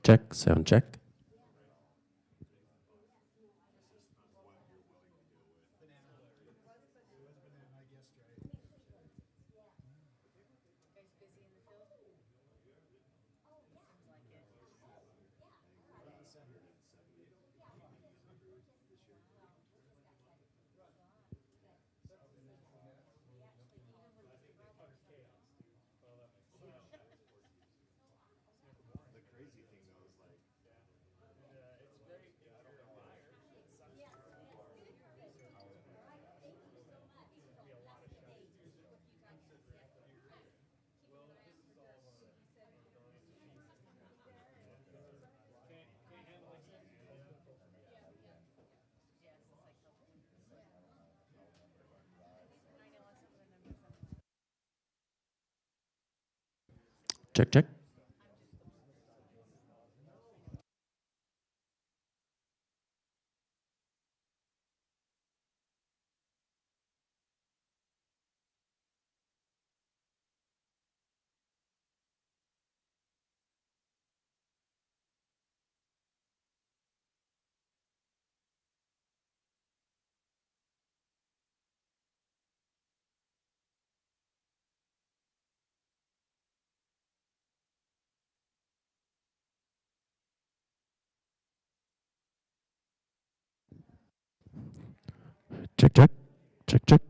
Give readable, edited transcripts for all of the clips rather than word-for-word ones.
Check, sound check. Check, check. Check, check. Check, check.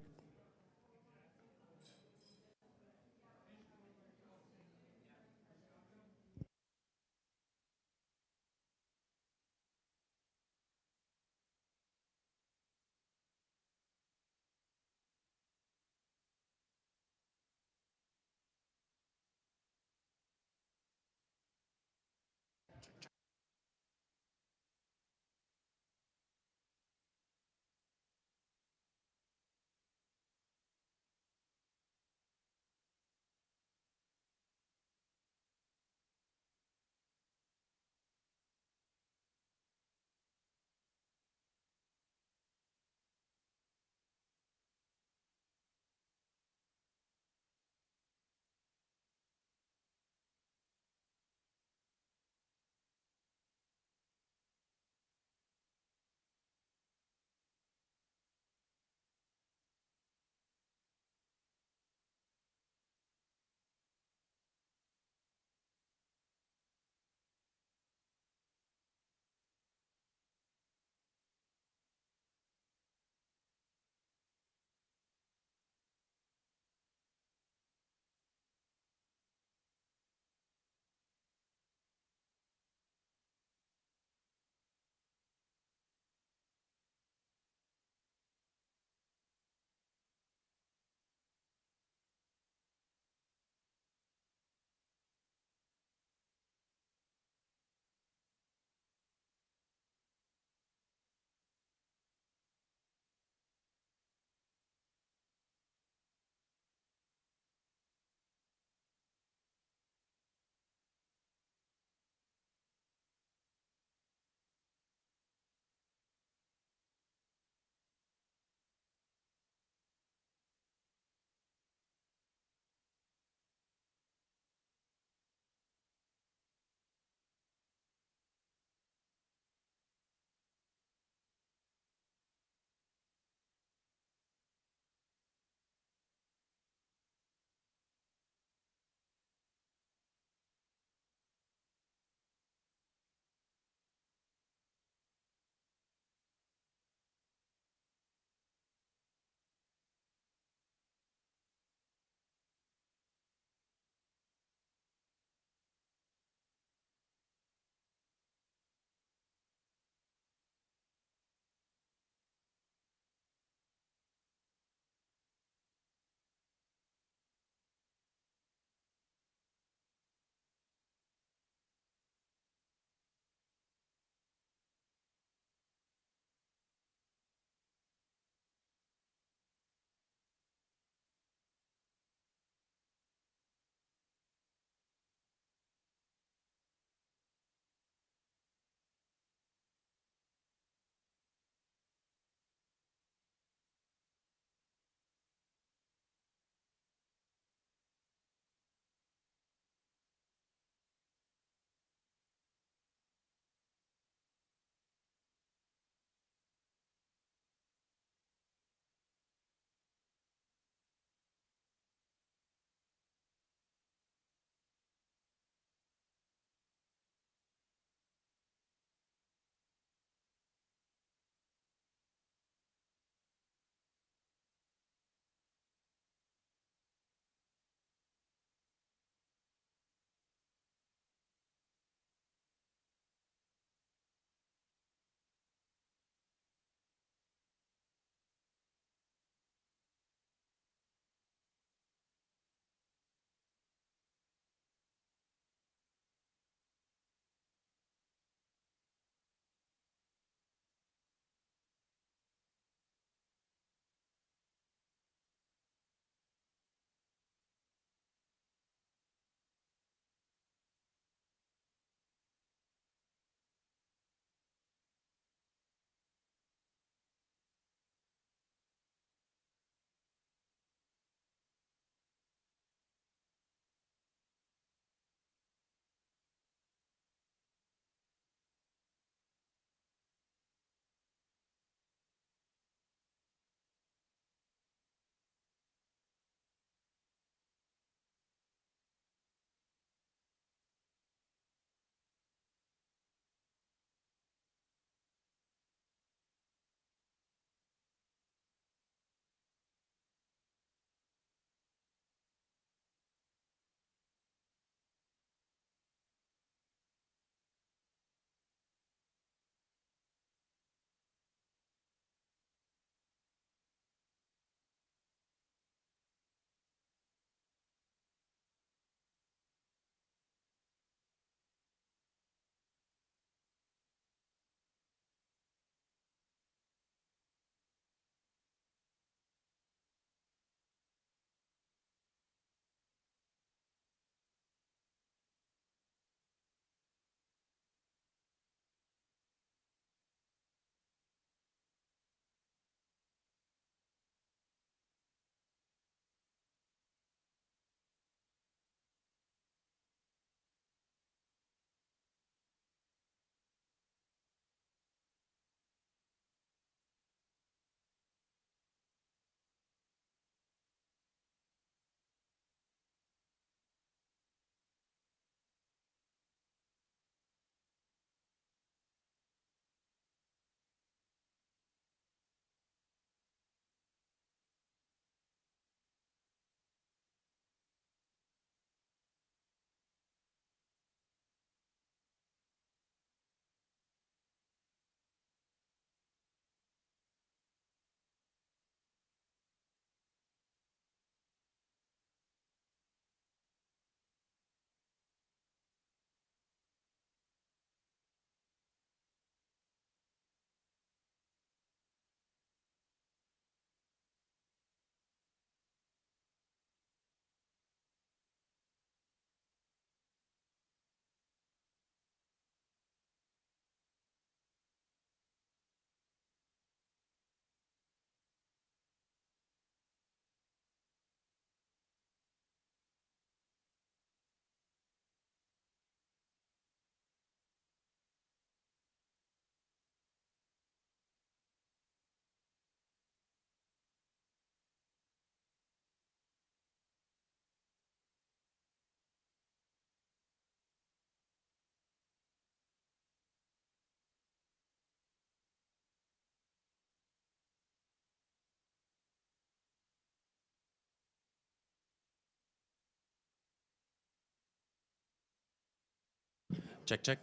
Check, check.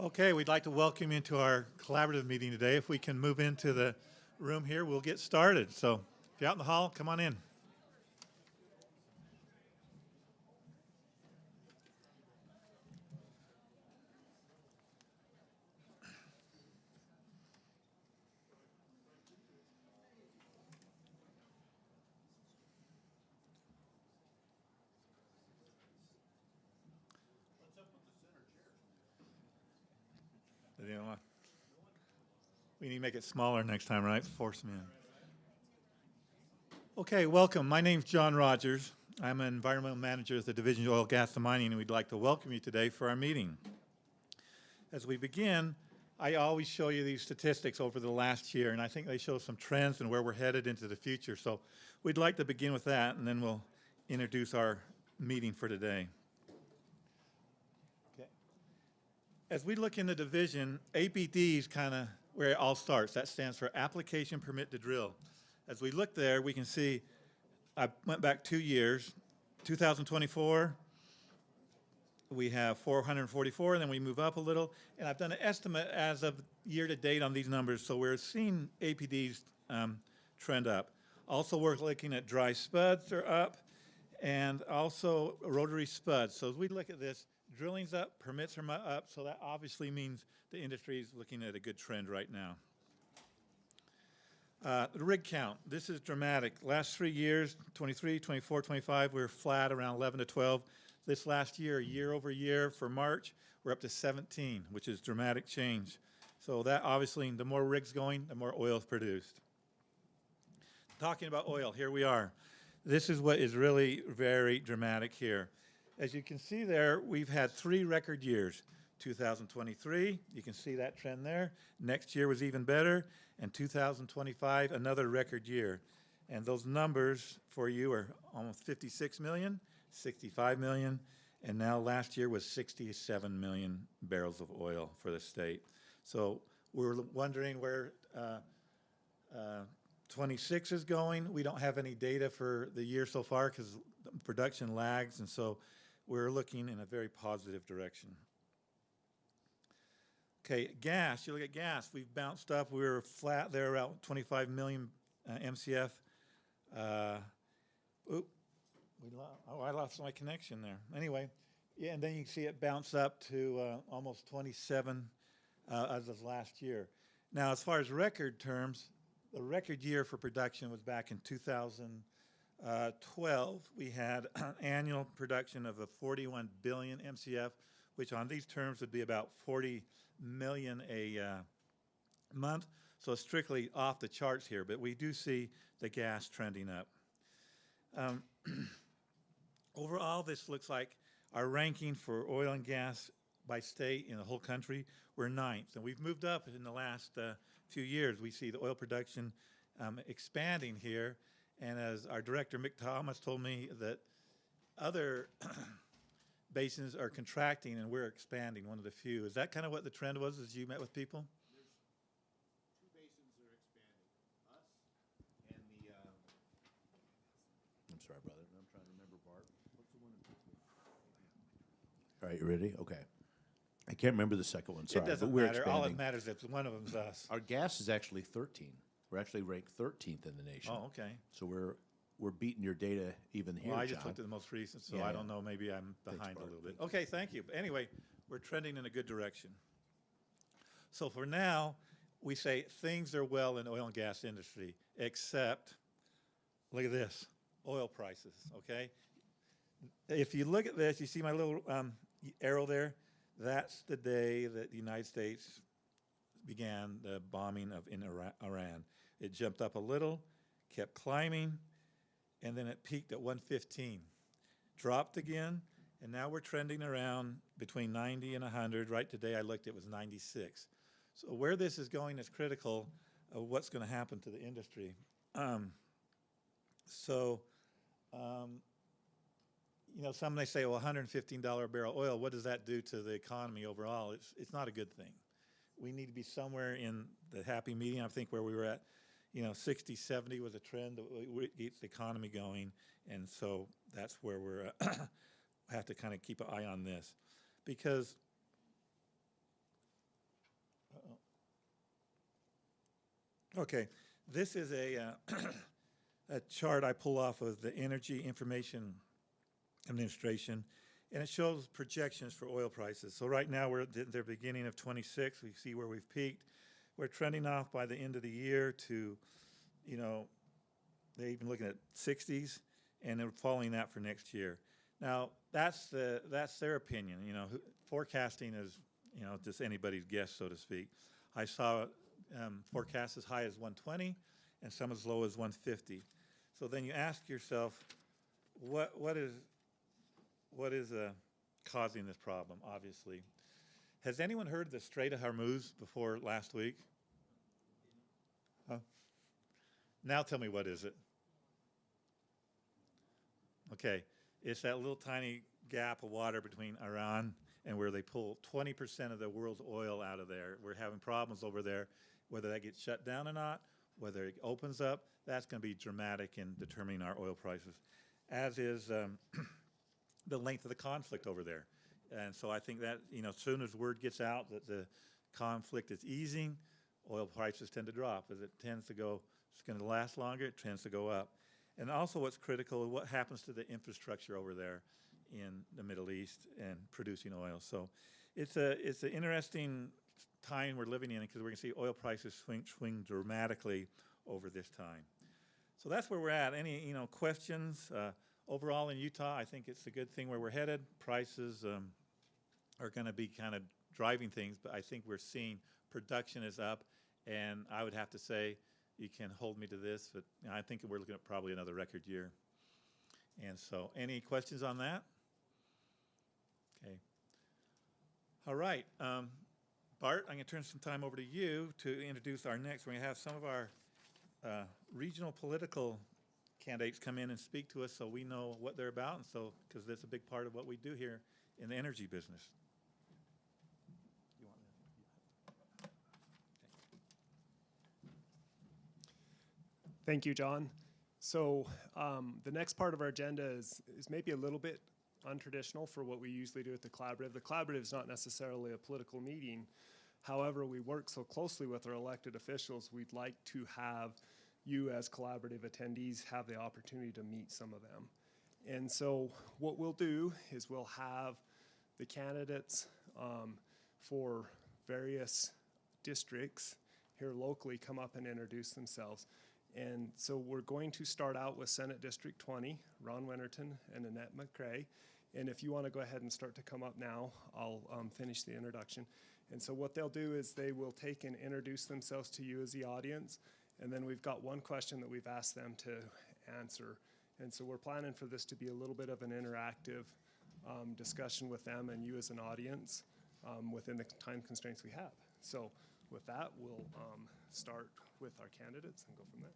Okay, we'd like to welcome you into our collaborative meeting today. If we can move into the room here, we'll get started. So if you're out in the hall, come on in. You know, we need to make it smaller next time, right? Force them in. Okay, welcome. My name's John Rogers. I'm an environmental manager at the Division of Oil, Gas, and Mining, and we'd like to welcome you today for our meeting. As we begin, I always show you these statistics over the last year, and I think they show some trends and where we're headed into the future. So we'd like to begin with that, and then we'll introduce our meeting for today. Okay. As we look in the division, APD is kind of where it all starts. That stands for Application Permit to Drill. As we look there, we can see I went back 2 years. 2024, we have 444, and then we move up a little. And I've done an estimate as of year to date on these numbers, so we're seeing APDs trend up. Also, we're looking at dry spuds are up, and also rotary spuds. So as we look at this, drilling's up, permits are up, so that obviously means the industry is looking at a good trend right now. The rig count, this is dramatic. Last 3 years, 23, 24, 25, we were flat around 11 to 12. This last year over year for March, we're up to 17, which is dramatic change. So that obviously, the more rigs going, the more oil is produced. Talking about oil, here we are. This is what is really very dramatic here. As you can see there, we've had 3 record years. 2023, you can see that trend there. Next year was even better. And 2025, another record year. And those numbers for you are almost 56 million, 65 million, and now last year was 67 million barrels of oil for the state. So we're wondering where 26 is going. We don't have any data for the year so far because production lags, and so we're looking in a very positive direction. Okay, gas, you look at gas, we've bounced up. We were flat there around 25 million MCF. I lost my connection there. Anyway, yeah, and then you can see it bounce up to almost 27 as of last year. Now, as far as record terms, the record year for production was back in 2012. We had an annual production of 41 billion MCF, which on these terms would be about 40 million a month. So it's strictly off the charts here, but we do see the gas trending up. Overall, this looks like our ranking for oil and gas by state in the whole country, we're 9th. And we've moved up in the last few years. We see the oil production expanding here. And as our director, Mick Thomas, told me that other basins are contracting and we're expanding, one of the few. Is that kind of what the trend was as you met with people? There's 2 basins that are expanding. Us and the, I'm sorry, brother, I'm trying to remember, Bart. What's the one? All right, you ready? Okay. I can't remember the second one, sorry. It doesn't matter. All that matters is one of them's us. Our gas is actually 13. We're actually ranked 13th in the nation. Oh, okay. So we're beating your data even here, Well, I John. just looked at the most recent, so Yeah, I don't know, maybe I'm behind Bart. a little bit. Okay, thank you. But anyway, we're trending in a good direction. So for now, we say things are well in the oil and gas industry, except, look at this, oil prices, okay? If you look at this, you see my little arrow there? That's the day that the United States began the bombing in Iran. It jumped up a little, kept climbing, and then it peaked at 115, dropped again, and now we're trending around between 90 and 100. Right today I looked, it was 96. So where this is going is critical of what's going to happen to the industry. You know, some may say, well, $115 a barrel oil, what does that do to the economy overall? It's not a good thing. We need to be somewhere in the happy medium. I think where we were at, you know, 60, 70 was a trend that gets the economy going, and so that's where we're have to kind of keep an eye on this, because Okay, this is a chart I pull off of the Energy Information Administration, and it shows projections for oil prices. So right now we're at the beginning of 26. We see where we've peaked. We're trending off by the end of the year to, you know, they're even looking at 60s, and they're following that for next year. Now that's their opinion. You know, forecasting is, you know, just anybody's guess, so to speak. I saw forecasts as high as 120 and some as low as 150. So then you ask yourself, what is causing this problem? Obviously, has anyone heard of the Strait of Hormuz before last week? Huh? Now tell me, what is it? Okay, it's that little tiny gap of water between Iran and where they pull 20% of the world's oil out of there. We're having problems over there. Whether that gets shut down or not, whether it opens up, that's going to be dramatic in determining our oil prices, as is the length of the conflict over there. And so I think that, you know, as soon as word gets out that the conflict is easing, oil prices tend to drop. As it tends to go, it's going to last longer, it tends to go up. And also what's critical is what happens to the infrastructure over there in the Middle East and producing oil. So it's an interesting time we're living in, because we're going to see oil prices swing dramatically over this time. So that's where we're at. Any, you know, questions? Overall in Utah, I think it's a good thing where we're headed. Prices are going to be kind of driving things, but I think we're seeing production is up, and I would have to say, you can hold me to this, but I think we're looking at probably another record year. And so, any questions on that? Okay. All right. Bart, I'm going to turn some time over to you to introduce our next. We're going to have some of our regional political candidates come in and speak to us so we know what they're about, and so, because that's a big part of what we do here in the energy business. Thank you, John. So the next part of our agenda is maybe a little bit untraditional for what we usually do at the Collaborative. The Collaborative is not necessarily a political meeting. However, we work so closely with our elected officials, we'd like to have you as Collaborative attendees have the opportunity to meet some of them. And so what we'll do is we'll have the candidates for various districts here locally come up and introduce themselves. And so we're going to start out with Senate District 20, Ron Winterton and Annette McCrae. And if you want to go ahead and start to come up now, I'll finish the introduction. And so what they'll do is they will take and introduce themselves to you as the audience. And then we've got one question that we've asked them to answer. And so we're planning for this to be a little bit of an interactive discussion with them and you as an audience within the time constraints we have. So with that, we'll start with our candidates and go from there.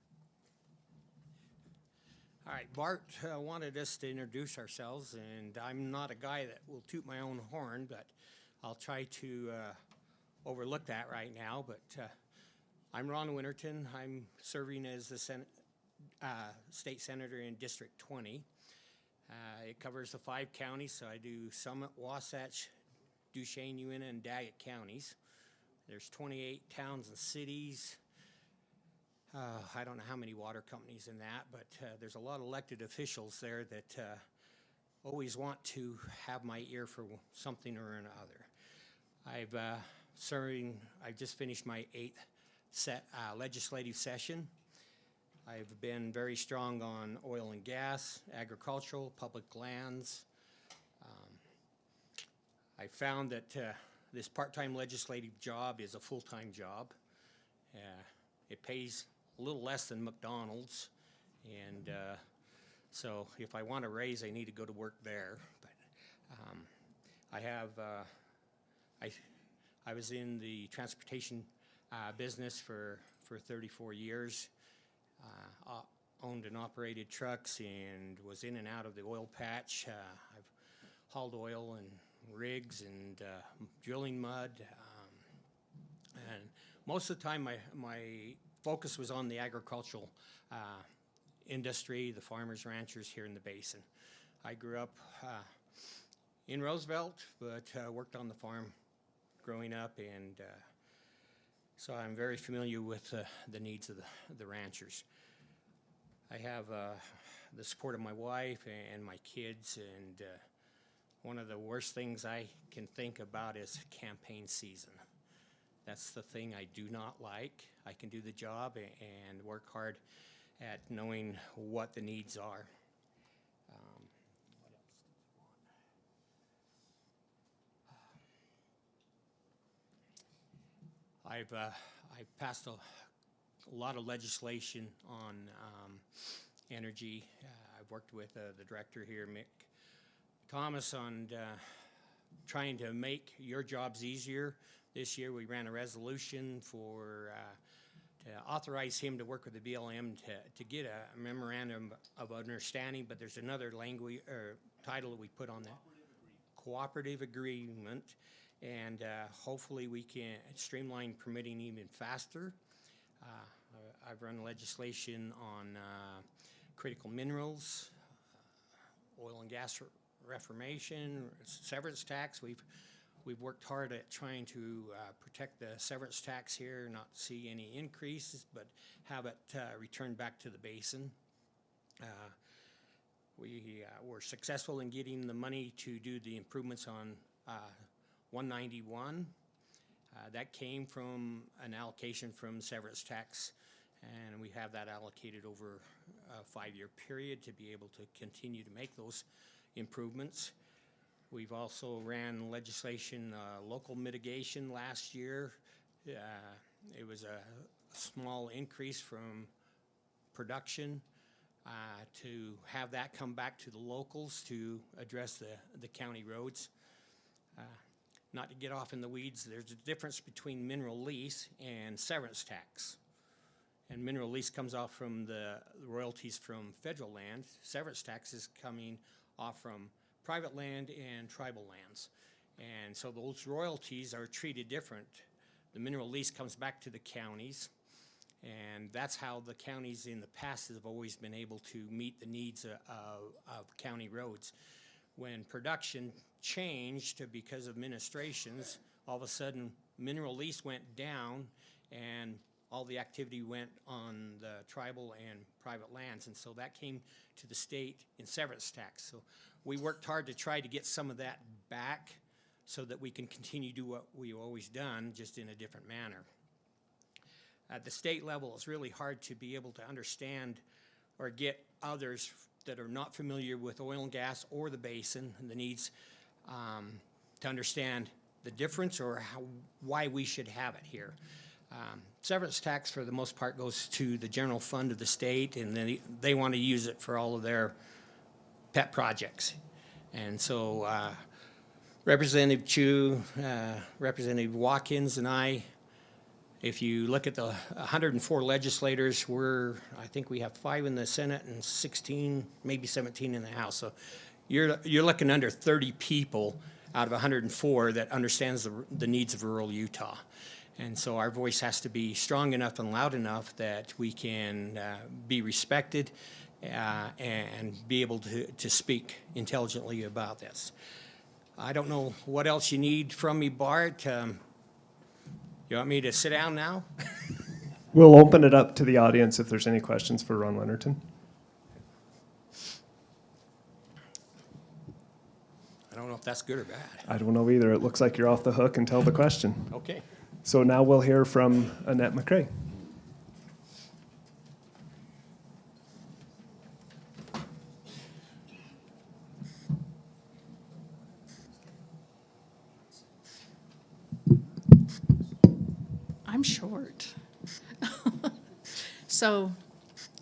All right, Bart wanted us to introduce ourselves, and I'm not a guy that will toot my own horn, but I'll try to overlook that right now. But I'm Ron Winterton. I'm serving as the state senator in District 20. It covers the 5 counties, so I do Summit, Wasatch, Duchesne, Uinta, and Daggett counties. There's 28 towns and cities. I don't know how many water companies in that, but there's a lot of elected officials there that always want to have my ear for something or another. I've just finished my 8th legislative session. I've been very strong on oil and gas, agricultural, public lands. I found that this part-time legislative job is a full-time job. It pays a little less than McDonald's, and so if I want a raise, I need to go to work there. But I was in the transportation business for 34 years. Owned and operated trucks and was in and out of the oil patch. I've hauled oil and rigs and drilling mud. And most of the time my focus was on the agricultural industry, the farmers, ranchers here in the basin. I grew up in Roosevelt, but worked on the farm growing up, and So I'm very familiar with the needs of the ranchers. I have the support of my wife and my kids, and one of the worst things I can think about is campaign season. That's the thing I do not like. I can do the job and work hard at knowing what the needs are. What else do you want? I've passed a lot of legislation on energy. I've worked with the director here, Mick Thomas, on trying to make your jobs easier. This year we ran a resolution for to authorize him to work with the BLM to get a memorandum of understanding, but there's another language or title that we put on that. Cooperative agreement, and hopefully we can streamline permitting even faster. I've run legislation on critical minerals, oil and gas reformation, severance tax. We've worked hard at trying to protect the severance tax here, not see any increases, but have it returned back to the basin. We were successful in getting the money to do the improvements on 191. That came from an allocation from severance tax, and we have that allocated over a 5-year period to be able to continue to make those improvements. We've also ran legislation, local mitigation last year. It was a small increase from production to have that come back to the locals to address the county roads. Not to get off in the weeds, there's a difference between mineral lease and severance tax. And mineral lease comes off from the royalties from federal land. Severance tax is coming off from private land and tribal lands. And so those royalties are treated different. The mineral lease comes back to the counties, and that's how the counties in the past have always been able to meet the needs of county roads. When production changed because of administrations, all of a sudden mineral lease went down and all the activity went on the tribal and private lands, and so that came to the state in severance tax. So we worked hard to try to get some of that back so that we can continue to do what we've always done, just in a different manner. At the state level, it's really hard to be able to understand or get others that are not familiar with oil and gas or the basin and the needs to understand the difference or why we should have it here. Severance tax, for the most part, goes to the general fund of the state, and then they want to use it for all of their pet projects. And so Representative Chu, Representative Watkins, and I, if you look at the 104 legislators, I think we have 5 in the Senate and 16, maybe 17 in the House. So you're looking under 30 people out of 104 that understands the needs of rural Utah. And so our voice has to be strong enough and loud enough that we can be respected and be able to speak intelligently about this. I don't know what else you need from me, Bart. You want me to sit down now? We'll open it up to the audience if there's any questions for Ron Leonardton. I don't know if that's good or bad. I don't know either. It looks like you're off the hook until the question. Okay. So now we'll hear from Annette McCrae. I'm short. So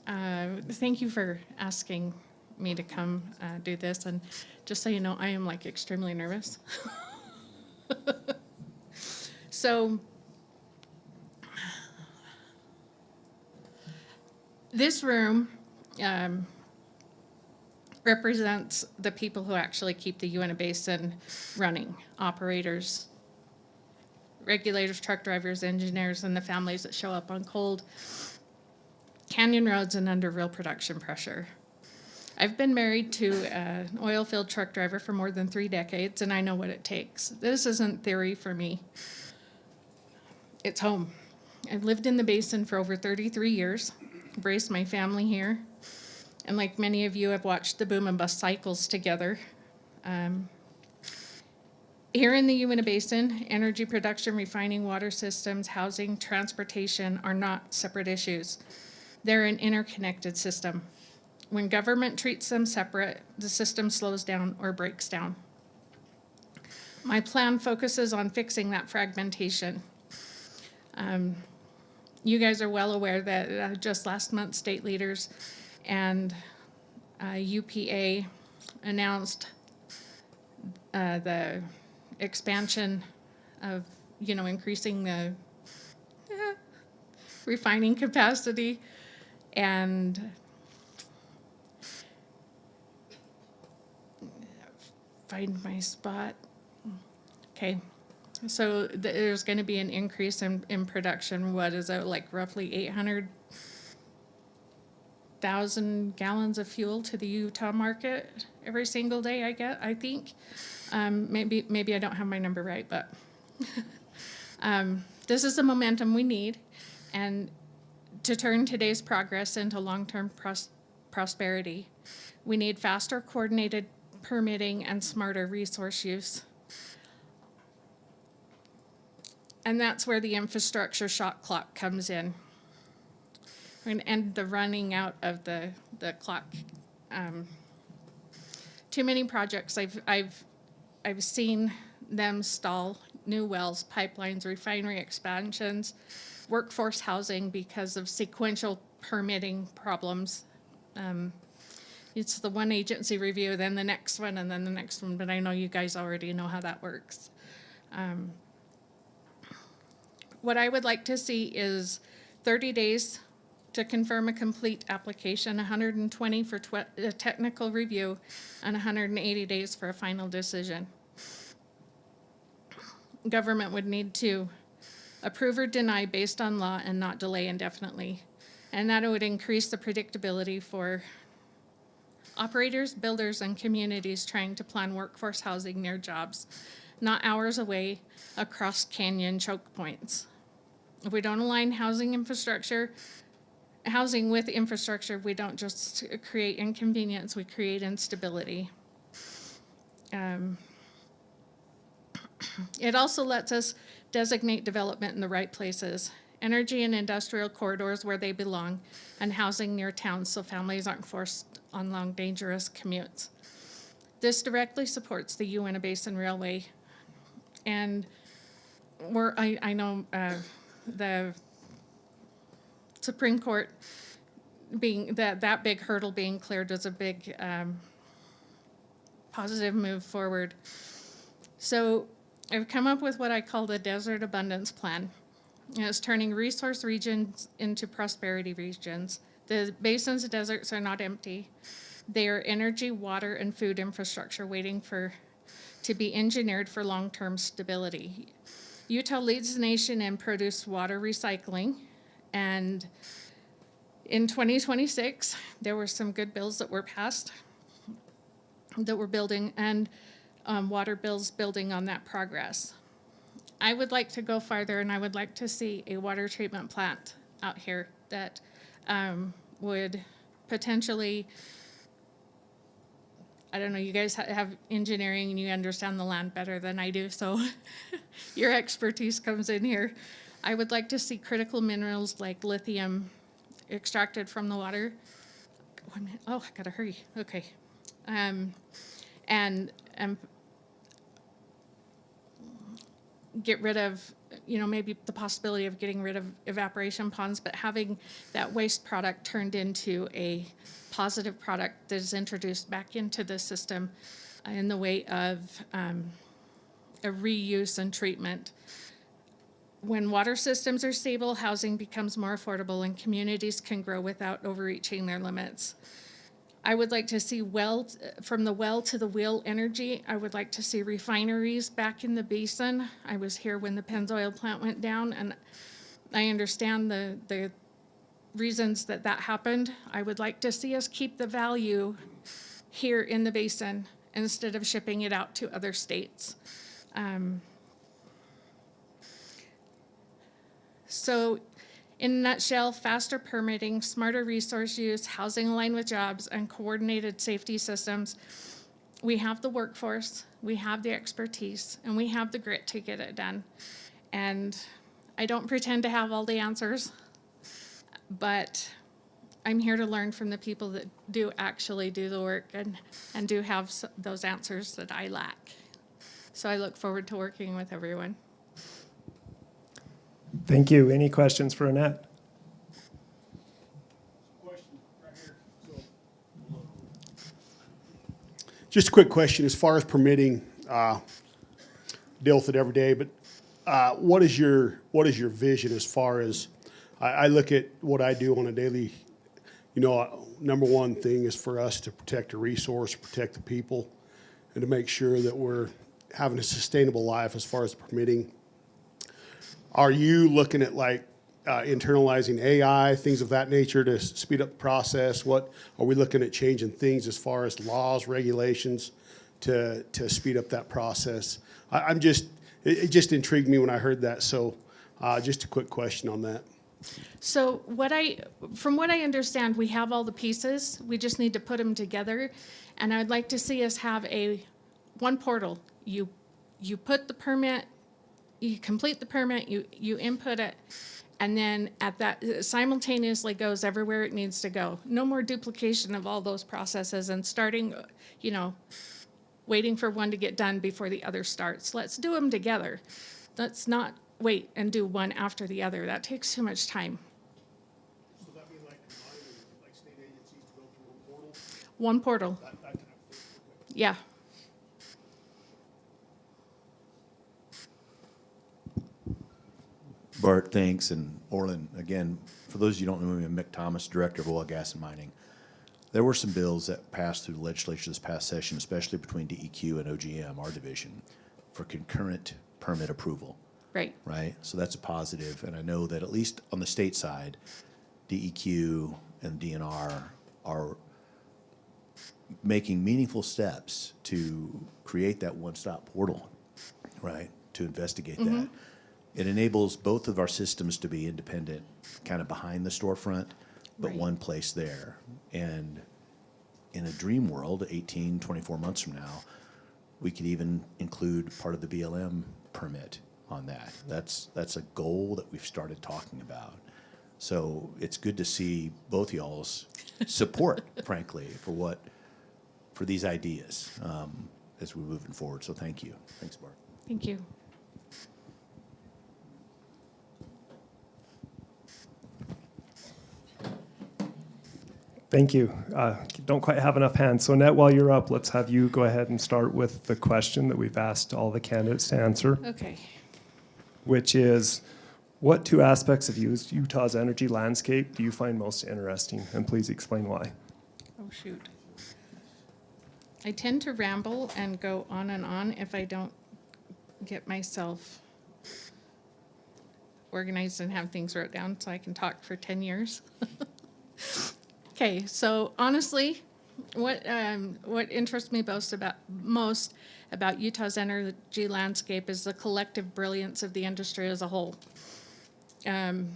thank you for asking me to come do this. And just so you know, I am like extremely nervous. So this room represents the people who actually keep the Uinta Basin running, operators, regulators, truck drivers, engineers, and the families that show up on cold canyon roads and under real production pressure. I've been married to an oil field truck driver for more than 3 decades, and I know what it takes. This isn't theory for me. It's home. I've lived in the basin for over 33 years, raised my family here, and like many of you, I've watched the boom and bust cycles together. Here in the Uinta Basin, energy production, refining, water systems, housing, transportation are not separate issues. They're an interconnected system. When government treats them separate, the system slows down or breaks down. My plan focuses on fixing that fragmentation. You guys are well aware that just last month, state leaders and UPA announced the expansion of, increasing the refining capacity, and find my spot. Okay, so there's going to be an increase in production. What is it, like roughly 800,000 gallons of fuel to the Utah market every single day, I think. Maybe I don't have my number right, but this is the momentum we need, and to turn today's progress into long-term prosperity, we need faster coordinated permitting and smarter resource use. And that's where the infrastructure shot clock comes in. And the running out of the clock. Too many projects I've seen them stall: new wells, pipelines, refinery expansions, workforce housing because of sequential permitting problems. It's the one agency review, then the next one, and then the next one, but I know you guys already know how that works. What I would like to see is 30 days to confirm a complete application, 120 for a technical review, and 180 days for a final decision. Government would need to approve or deny based on law and not delay indefinitely. And that would increase the predictability for operators, builders, and communities trying to plan workforce housing near jobs, not hours away across canyon choke points. If we don't align housing with infrastructure, we don't just create inconvenience, we create instability. It also lets us designate development in the right places, energy and industrial corridors where they belong, and housing near towns so families aren't forced on long, dangerous commutes. This directly supports the Uinta Basin Railway. And I know the Supreme Court being that big hurdle being cleared was a big positive move forward. So I've come up with what I call the Desert Abundance Plan. It's turning resource regions into prosperity regions. The basin's deserts are not empty. They are energy, water, and food infrastructure waiting to be engineered for long-term stability. Utah leads the nation in produced water recycling, and in 2026, there were some good bills that were passed that were building, and water bills building on that progress. I would like to go farther, and I would like to see a water treatment plant out here that would potentially, I don't know, you guys have engineering and you understand the land better than I do, so your expertise comes in here. I would like to see critical minerals like lithium extracted from the water. 1 minute. Oh, I gotta hurry. Okay. And get rid of, maybe the possibility of getting rid of evaporation ponds, but having that waste product turned into a positive product that is introduced back into the system in the way of a reuse and treatment. When water systems are stable, housing becomes more affordable and communities can grow without overreaching their limits. I would like to see from the well to the wheel energy. I would like to see refineries back in the basin. I was here when the Pennzoil plant went down, and I understand the reasons that happened. I would like to see us keep the value here in the basin instead of shipping it out to other states. So In a nutshell, faster permitting, smarter resource use, housing aligned with jobs, and coordinated safety systems. We have the workforce, we have the expertise, and we have the grit to get it done. And I don't pretend to have all the answers, but I'm here to learn from the people that do actually do the work and do have those answers that I lack. So I look forward to working with everyone. Thank you. Any questions for Annette? Just a quick question, as far as permitting, deal with it every day, but what is your vision as far as, I look at what I do on a daily, number one thing is for us to protect the resource, protect the people, and to make sure that we're having a sustainable life as far as permitting. Are you looking at internalizing AI, things of that nature to speed up the process? What are we looking at changing things as far as laws, regulations to speed up that process? It just intrigued me when I heard that. So just a quick question on that. So from what I understand, we have all the pieces. We just need to put them together. And I'd like to see us have one portal. You put the permit, you complete the permit, you input it, and then that simultaneously goes everywhere it needs to go. No more duplication of all those processes and starting, waiting for one to get done before the other starts. Let's do them together. Let's not wait and do one after the other. That takes too much time. So that means combining state agencies to go through one portal? One portal. That kind of thing. Yeah. Bart, thanks. And Orland, again, for those of you who don't know me, I'm Mick Thomas, Director of Oil, Gas, and Mining. There were some bills that passed through the legislature this past session, especially between DEQ and OGM, our division, for concurrent permit approval. Right. So that's a positive. And I know that at least on the state side, DEQ and DNR are making meaningful steps to create that one-stop portal, right, to investigate that. It enables both of our systems to be independent, kind of behind the storefront, but Right. one place there. And in a dream world, 18, 24 months from now, we could even include part of the BLM permit on that. That's a goal that we've started talking about. So it's good to see both y'all's support, frankly, for these ideas as we're moving forward. So thank you. Thanks, Bart. Thank you. Thank you. Don't quite have enough hands. So Annette, while you're up, let's have you go ahead and start with the question that we've asked all the candidates to answer, Okay. which is, what two aspects of Utah's energy landscape do you find most interesting? And please explain why. Oh, shoot. I tend to ramble and go on and on if I don't get myself organized and have things wrote down so I can talk for 10 years. Okay, so honestly, what interests me most about Utah's energy landscape is the collective brilliance of the industry as a whole. It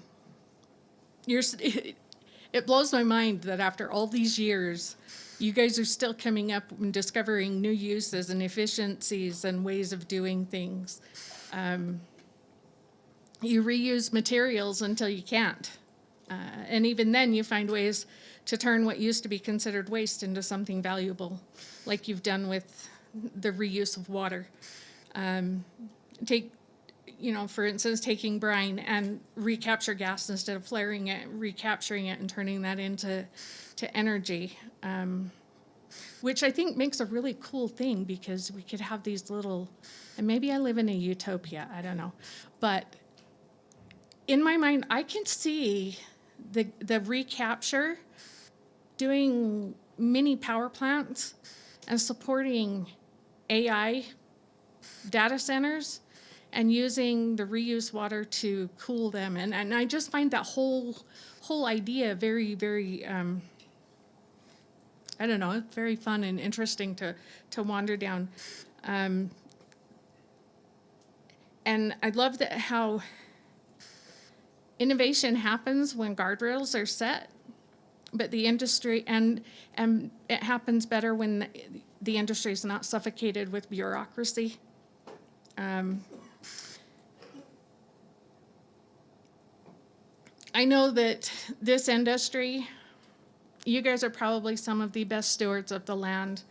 blows my mind that after all these years, you guys are still coming up and discovering new uses and efficiencies and ways of doing things. You reuse materials until you can't. And even then, you find ways to turn what used to be considered waste into something valuable, like you've done with the reuse of water. For instance, taking brine and recapture gas instead of flaring it, recapturing it and turning that into energy, which I think makes a really cool thing because we could have these little, and maybe I live in a utopia, I don't know, but in my mind, I can see the recapture doing mini power plants and supporting AI data centers and using the reused water to cool them. And I just find that whole idea very, very, I don't know, it's very fun and interesting to wander down. And I love how innovation happens when guardrails are set, but the industry, and it happens better when the industry is not suffocated with bureaucracy. I know that this industry, you guys are probably some of the best stewards of the land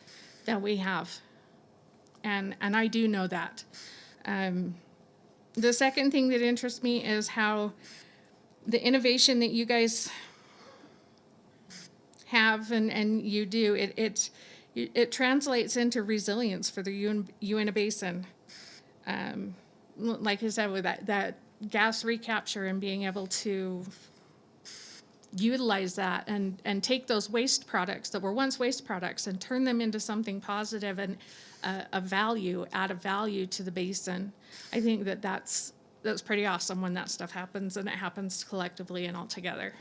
that we have. And I do know that. The second thing that interests me is how the innovation that you guys have and you do, it translates into resilience for the Uinta Basin. Like I said, with that gas recapture and being able to utilize that and take those waste products that were once waste products and turn them into something positive and add a value to the basin. I think that's pretty awesome when that stuff happens, and it happens collectively and all together.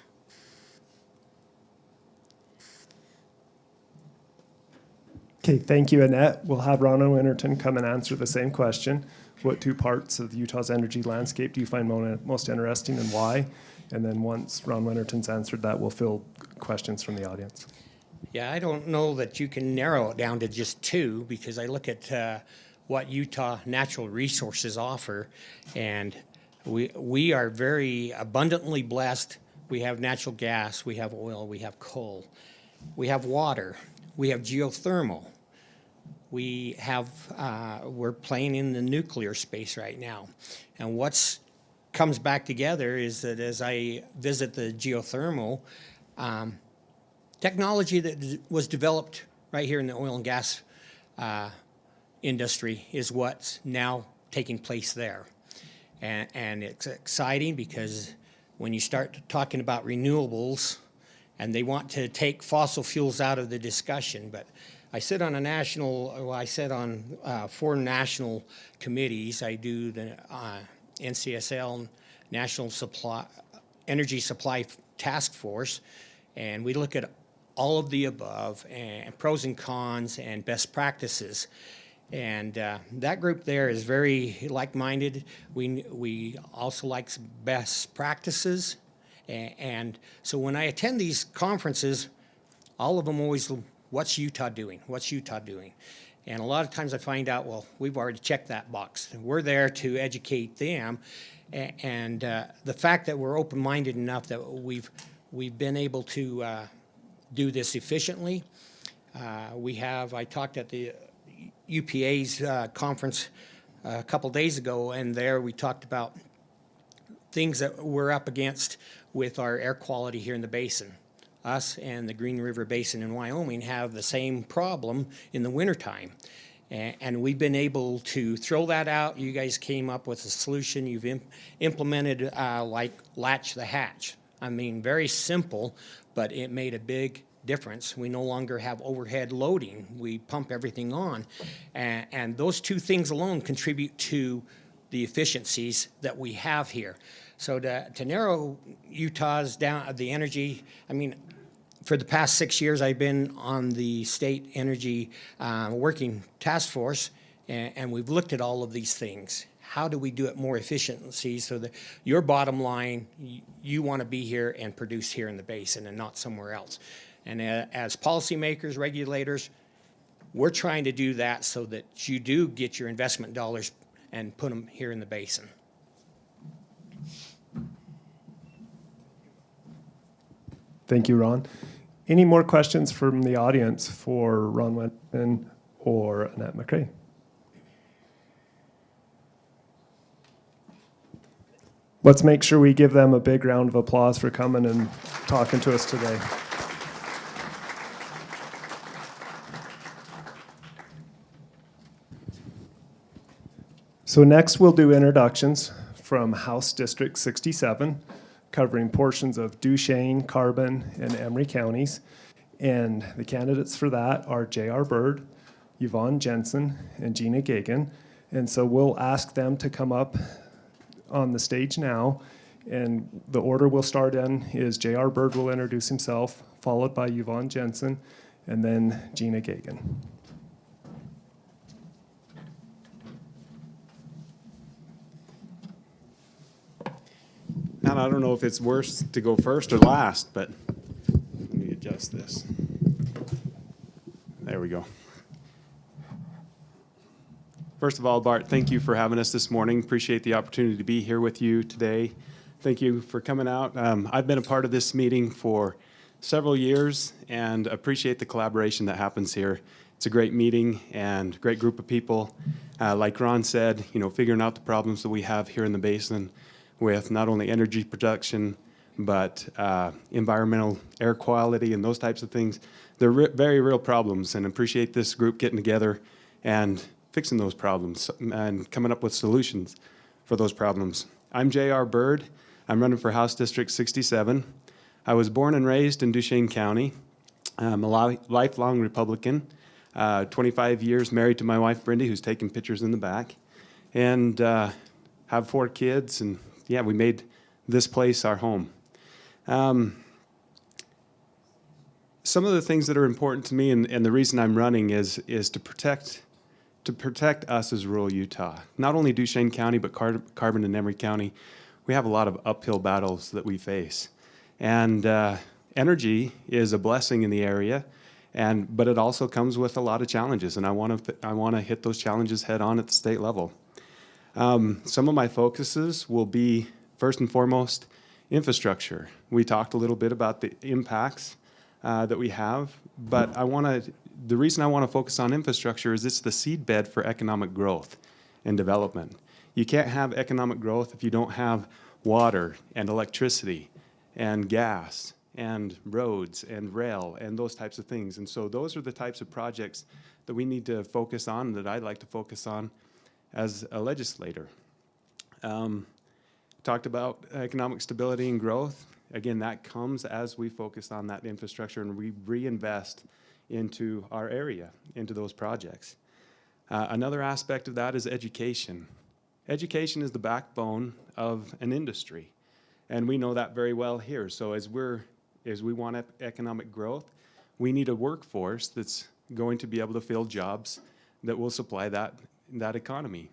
Okay, thank you, Annette. We'll have Ron Winterton come and answer the same question. What two parts of Utah's energy landscape do you find most interesting and why? And then once Ron Winterton's answered that, we'll fill questions from the audience. Yeah, I don't know that you can narrow it down to just two, because I look at what Utah natural resources offer, and we are very abundantly blessed. We have natural gas, we have oil, we have coal, we have water, we have geothermal. We have, we're playing in the nuclear space right now. And what's comes back together is that as I visit the geothermal, technology that was developed right here in the oil and gas industry is what's now taking place there. And it's exciting because when you start talking about renewables, and they want to take fossil fuels out of the discussion, but I sit on four national committees. I do the NCSL, National Energy Supply Task Force, and we look at all of the above, and pros and cons and best practices. And that group there is very like-minded. We also like best practices. And so when I attend these conferences, all of them always, what's Utah doing? What's Utah doing? And a lot of times I find out, well, we've already checked that box. We're there to educate them. And the fact that we're open-minded enough that we've been able to do this efficiently. I talked at the UPA's conference a couple days ago, and there we talked about things that we're up against with our air quality here in the basin. Us and the Green River Basin in Wyoming have the same problem in the wintertime. And we've been able to throw that out. You guys came up with a solution. You've implemented like latch the hatch. I mean, very simple, but it made a big difference. We no longer have overhead loading. We pump everything on. And those two things alone contribute to the efficiencies that we have here. So to narrow Utah's down the energy, I mean, for the past 6 years, I've been on the state energy working task force, and we've looked at all of these things. How do we do it more efficiently so that your bottom line, you want to be here and produce here in the basin and not somewhere else? And as policymakers, regulators, we're trying to do that so that you do get your investment dollars and put them here in the basin. Thank you, Ron. Any more questions from the audience for Ron Winterton or Annette McRae? Let's make sure we give them a big round of applause for coming and talking to us today. So next we'll do introductions from House District 67, covering portions of Duchesne, Carbon, and Emery counties. And the candidates for that are J.R. Bird, Yvonne Jensen, and Gina Gagan. And so we'll ask them to come up on the stage now. And the order we'll start in is J.R. Bird will introduce himself, followed by Yvonne Jensen, and then Gina Gagan. And I don't know if it's worse to go first or last, but let me adjust this. There we go. First of all, Bart, thank you for having us this morning. Appreciate the opportunity to be here with you today. Thank you for coming out. I've been a part of this meeting for several years and appreciate the collaboration that happens here. It's a great meeting and great group of people. Like Ron said, you know, figuring out the problems that we have here in the basin with not only energy production, but environmental air quality and those types of things. They're very real problems, and appreciate this group getting together and fixing those problems and coming up with solutions for those problems. I'm J.R. Bird. I'm running for House District 67. I was born and raised in Duchesne County. I'm a lifelong Republican, 25 years married to my wife, Brindy, who's taking pictures in the back, and have 4 kids, and yeah, we made this place our home. Some of the things that are important to me, and the reason I'm running is to protect us as rural Utah. Not only Duchesne County, but Carbon and Emery County. We have a lot of uphill battles that we face. And energy is a blessing in the area, but it also comes with a lot of challenges, and I want to hit those challenges head on at the state level. Some of my focuses will be, first and foremost, infrastructure. We talked a little bit about the impacts that we have, but the reason I want to focus on infrastructure is it's the seedbed for economic growth and development. You can't have economic growth if you don't have water and electricity and gas and roads and rail and those types of things. And so those are the types of projects that we need to focus on, that I'd like to focus on as a legislator. Talked about economic stability and growth. Again, that comes as we focus on that infrastructure and we reinvest into our area, into those projects. Another aspect of that is education. Education is the backbone of an industry, and we know that very well here. So as we want economic growth, we need a workforce that's going to be able to fill jobs that will supply that economy.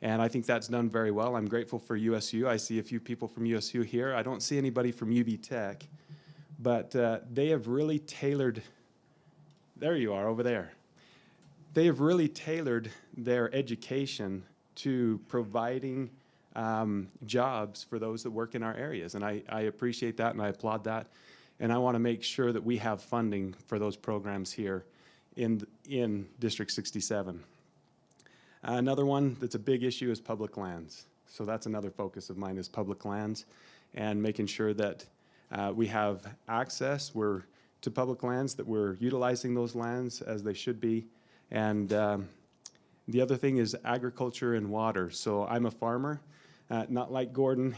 And I think that's done very well. I'm grateful for USU. I see a few people from USU here. I don't see anybody from UB Tech, but they have really tailored, there you are over there. They have really tailored their education to providing jobs for those that work in our areas. And I appreciate that and I applaud that. And I want to make sure that we have funding for those programs here in District 67. Another one that's a big issue is public lands. So that's another focus of mine, is public lands and making sure that we have access to public lands, that we're utilizing those lands as they should be. And the other thing is agriculture and water. So I'm a farmer, not like Gordon.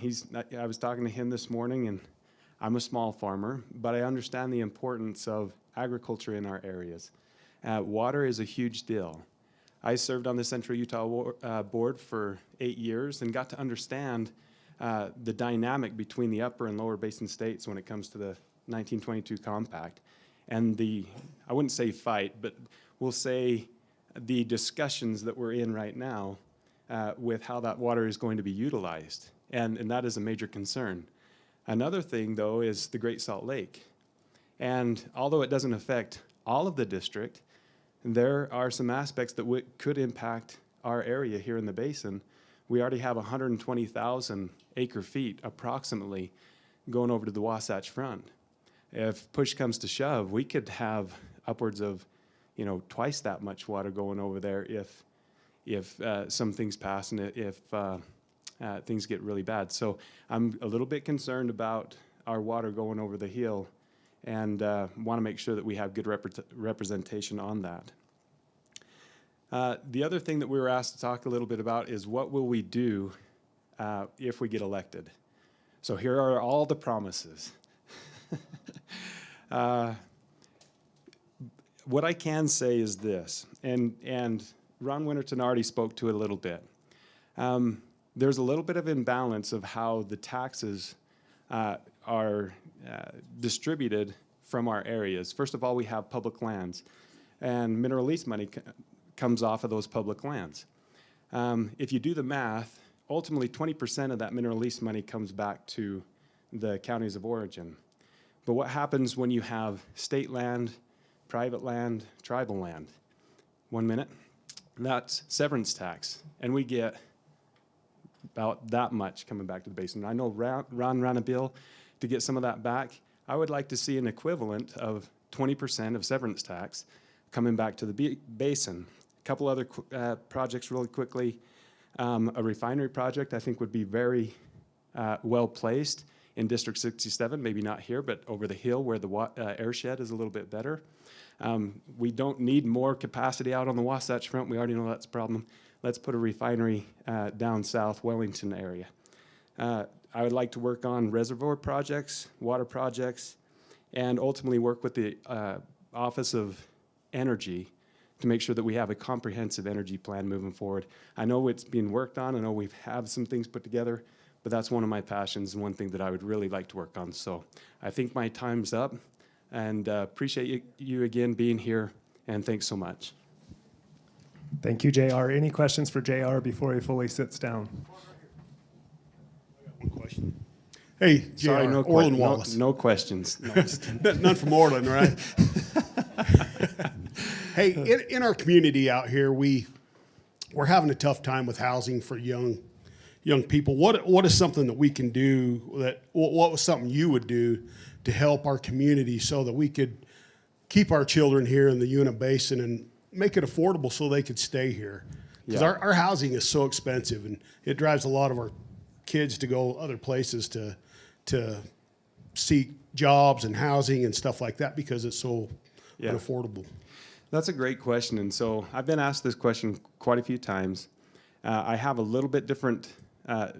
I was talking to him this morning, and I'm a small farmer, but I understand the importance of agriculture in our areas. Water is a huge deal. I served on the Central Utah Board for 8 years and got to understand the dynamic between the upper and lower basin states when it comes to the 1922 compact. And I wouldn't say fight, but we'll say the discussions that we're in right now with how that water is going to be utilized. And that is a major concern. Another thing, though, is the Great Salt Lake. And although it doesn't affect all of the district, there are some aspects that could impact our area here in the basin. We already have 120,000 acre feet approximately going over to the Wasatch Front. If push comes to shove, we could have upwards of, twice that much water going over there if some things pass and if things get really bad. So I'm a little bit concerned about our water going over the hill, and want to make sure that we have good representation on that. The other thing that we were asked to talk a little bit about is what will we do if we get elected? So here are all the promises. What I can say is this, and Ron Winterton already spoke to it a little bit. There's a little bit of imbalance of how the taxes are distributed from our areas. First of all, we have public lands, and mineral lease money comes off of those public lands. If you do the math, ultimately 20% of that mineral lease money comes back to the counties of origin. But what happens when you have state land, private land, tribal land? 1 minute. That's severance tax. And we get about that much coming back to the basin. I know Ron ran a bill to get some of that back. I would like to see an equivalent of 20% of severance tax coming back to the basin. A couple other projects really quickly. A refinery project I think would be very well placed in District 67, maybe not here, but over the hill where the air shed is a little bit better. We don't need more capacity out on the Wasatch Front. We already know that's a problem. Let's put a refinery down south Wellington area. I would like to work on reservoir projects, water projects, and ultimately work with the Office of Energy to make sure that we have a comprehensive energy plan moving forward. I know it's being worked on. I know we have some things put together, but that's one of my passions and one thing that I would really like to work on. So I think my time's up, and appreciate you again being here, and thanks so much. Thank you, JR. Any questions for JR before he fully sits down? One question. Hey, JR, Sorry, Orland Wallace. no questions. No. None from Orland, right? Hey, in our community out here, we're having a tough time with housing for young people. What is something that we can do what was something you would do to help our community so that we could keep our children here in the Uinta Basin and make it affordable so they could stay here? Because Yeah. our housing is so expensive, and it drives a lot of our kids to go other places to seek jobs and housing and stuff like that because it's so Yeah. unaffordable. That's a great question. And so I've been asked this question quite a few times. I have a little bit different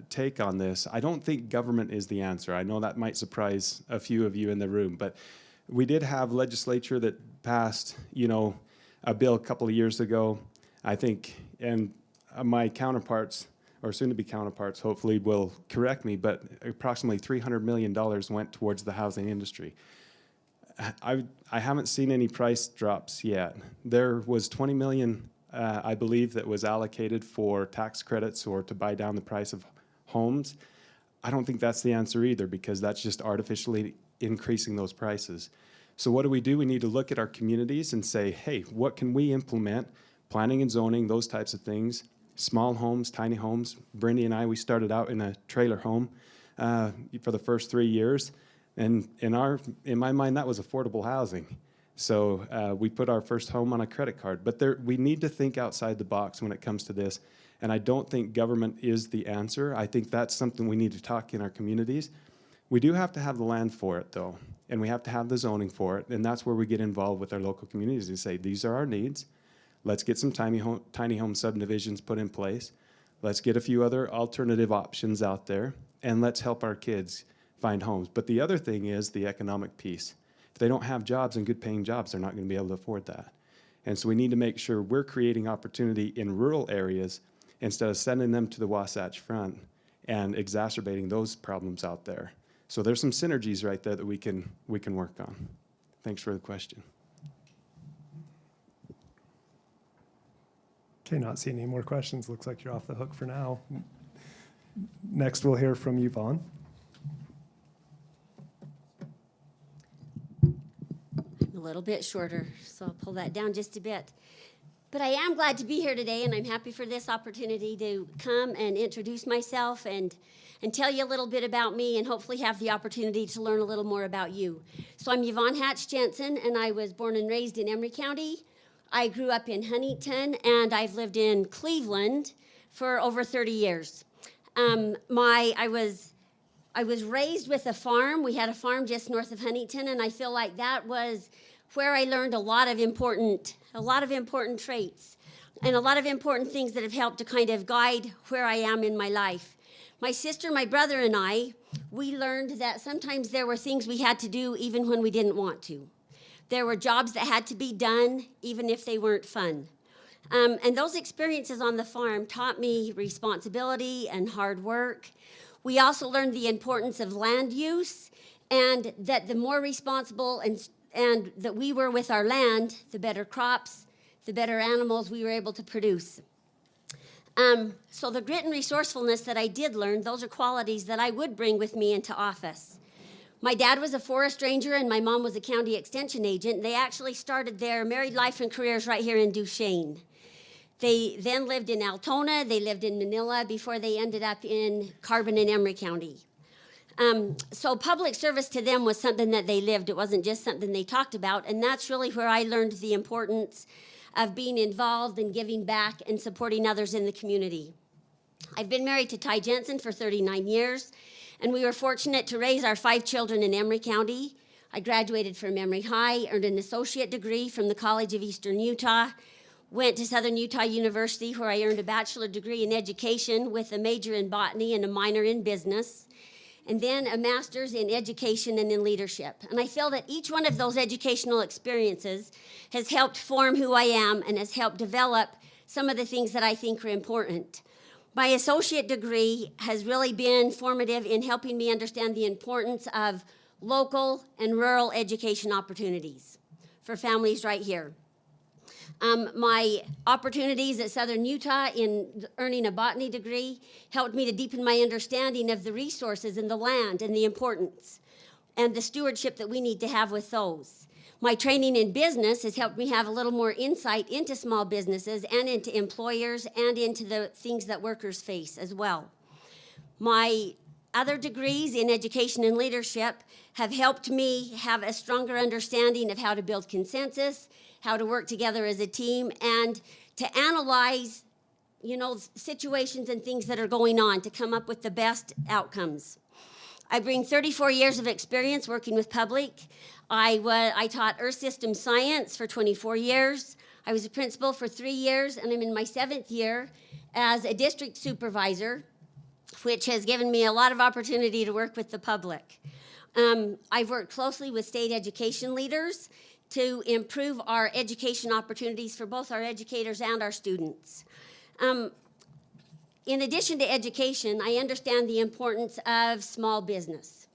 take on this. I don't think government is the answer. I know that might surprise a few of you in the room, but we did have legislature that passed, a bill a couple of years ago, I think, and my counterparts, or soon-to-be counterparts, hopefully will correct me, but approximately $300 million went towards the housing industry. I haven't seen any price drops yet. There was $20 million, I believe, that was allocated for tax credits or to buy down the price of homes. I don't think that's the answer either, because that's just artificially increasing those prices. So what do? We need to look at our communities and say, hey, what can we implement? Planning and zoning, those types of things. Small homes, tiny homes. Brandy and I, we started out in a trailer home for the first 3 years. And in my mind, that was affordable housing. So we put our first home on a credit card. But we need to think outside the box when it comes to this. And I don't think government is the answer. I think that's something we need to talk in our communities. We do have to have the land for it, though. And we have to have the zoning for it. And that's where we get involved with our local communities and say, these are our needs. Let's get some tiny home subdivisions put in place. Let's get a few other alternative options out there. And let's help our kids find homes. But the other thing is the economic piece. If they don't have jobs and good paying jobs, they're not going to be able to afford that. And so we need to make sure we're creating opportunity in rural areas instead of sending them to the Wasatch Front and exacerbating those problems out there. So there's some synergies right there that we can work on. Thanks for the question. Okay, not seeing any more questions. Looks like you're off the hook for now. Next, we'll hear from Yvonne. A little bit shorter, so I'll pull that down just a bit. But I am glad to be here today, and I'm happy for this opportunity to come and introduce myself and tell you a little bit about me, and hopefully have the opportunity to learn a little more about you. So I'm Yvonne Hatch Jensen, and I was born and raised in Emery County. I grew up in Huntington, and I've lived in Cleveland for over 30 years. I was raised with a farm. We had a farm just north of Huntington, and I feel like that was where I learned a lot of important traits and a lot of important things that have helped to kind of guide where I am in my life. My sister, my brother, and I, we learned that sometimes there were things we had to do even when we didn't want to. There were jobs that had to be done even if they weren't fun. And those experiences on the farm taught me responsibility and hard work. We also learned the importance of land use, and that the more responsible and that we were with our land, the better crops, the better animals we were able to produce. So the grit and resourcefulness that I did learn, those are qualities that I would bring with me into office. My dad was a forest ranger and my mom was a county extension agent. They actually started their married life and careers right here in Duchesne. They then lived in Altona, they lived in Manila before they ended up in Carbon and Emery County. So public service to them was something that they lived. It wasn't just something they talked about, and that's really where I learned the importance of being involved and giving back and supporting others in the community. I've been married to Ty Jensen for 39 years, and we were fortunate to raise our 5 children in Emery County. I graduated from Emery High, earned an associate degree from the College of Eastern Utah, went to Southern Utah University where I earned a bachelor degree in education with a major in botany and a minor in business, and then a master's in education and in leadership. And I feel that each one of those educational experiences has helped form who I am and has helped develop some of the things that I think are important. My associate degree has really been formative in helping me understand the importance of local and rural education opportunities for families right here. My opportunities at Southern Utah in earning a botany degree helped me to deepen my understanding of the resources and the land and the importance and the stewardship that we need to have with those. My training in business has helped me have a little more insight into small businesses and into employers and into the things that workers face as well. My other degrees in education and leadership have helped me have a stronger understanding of how to build consensus, how to work together as a team, and to analyze, situations and things that are going on to come up with the best outcomes. I bring 34 years of experience working with public. I taught Earth System Science for 24 years. I was a principal for 3 years, and I'm in my 7th year as a district supervisor, which has given me a lot of opportunity to work with the public. I've worked closely with state education leaders to improve our education opportunities for both our educators and our students. In addition to education, I understand the importance of small business.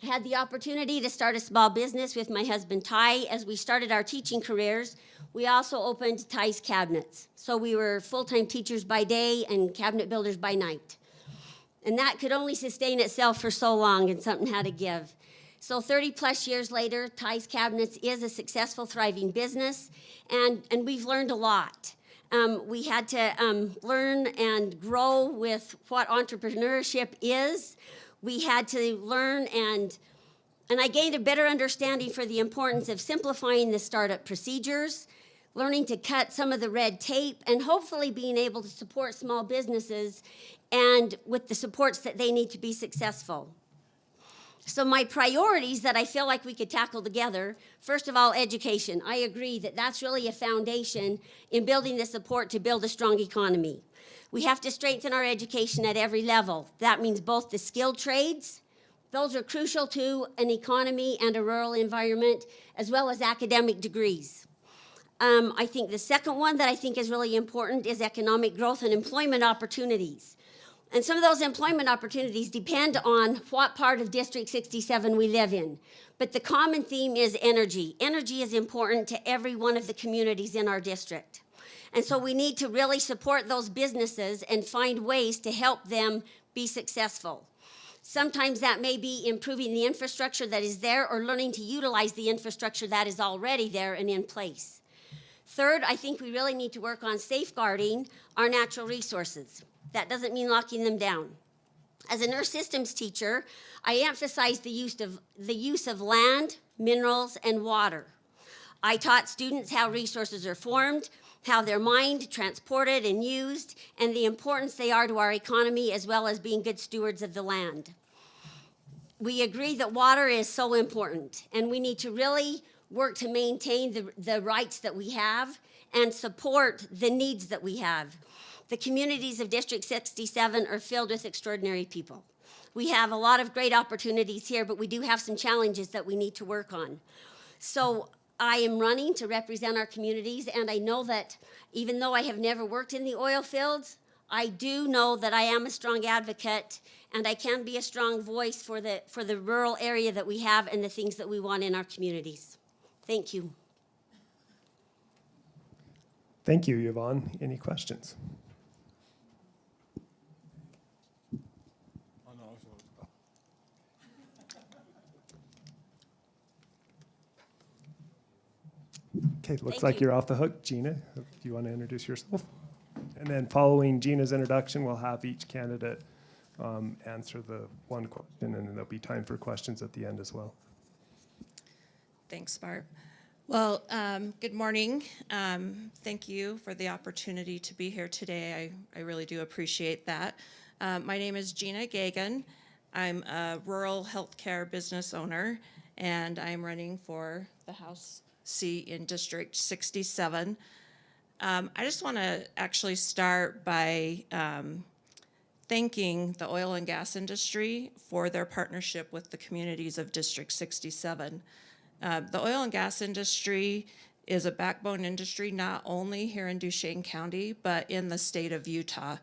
I had the opportunity to start a small business with my husband Ty. As we started our teaching careers, we also opened Ty's Cabinets. So we were full-time teachers by day and cabinet builders by night. And that could only sustain itself for so long, and something had to give. So 30 plus years later, Ty's Cabinets is a successful, thriving business, and we've learned a lot. We had to learn and grow with what entrepreneurship is. We had to learn, and I gained a better understanding for the importance of simplifying the startup procedures, learning to cut some of the red tape, and hopefully being able to support small businesses and with the supports that they need to be successful. So my priorities that I feel like we could tackle together, first of all, education. I agree that that's really a foundation in building the support to build a strong economy. We have to strengthen our education at every level. That means both the skilled trades, those are crucial to an economy and a rural environment, as well as academic degrees. I think the second one that I think is really important is economic growth and employment opportunities. And some of those employment opportunities depend on what part of District 67 we live in. But the common theme is energy. Energy is important to every one of the communities in our district. And so we need to really support those businesses and find ways to help them be successful. Sometimes that may be improving the infrastructure that is there or learning to utilize the infrastructure that is already there and in place. Third, I think we really need to work on safeguarding our natural resources. That doesn't mean locking them down. As an Earth Systems teacher, I emphasize the use of land, minerals, and water. I taught students how resources are formed, how they're mined, transported, and used, and the importance they are to our economy, as well as being good stewards of the land. We agree that water is so important, and we need to really work to maintain the rights that we have and support the needs that we have. The communities of District 67 are filled with extraordinary people. We have a lot of great opportunities here, but we do have some challenges that we need to work on. So I am running to represent our communities, and I know that even though I have never worked in the oil fields, I do know that I am a strong advocate, and I can be a strong voice for the rural area that we have and the things that we want in our communities. Thank you. Thank you, Yvonne. Any questions? Okay, looks Thank like you. you're off the hook, Gina. If you want to introduce yourself. And then following Gina's introduction, we'll have each candidate answer the one question, and then there'll be time for questions at the end as well. Thanks, Bart. Well, good morning. Thank you for the opportunity to be here today. I really do appreciate that. My name is Gina Gagan. I'm a rural healthcare business owner, and I'm running for the House seat in District 67. I just want to actually start by thanking the oil and gas industry for their partnership with the communities of District 67. The oil and gas industry is a backbone industry not only here in Duchesne County, but in the state of Utah.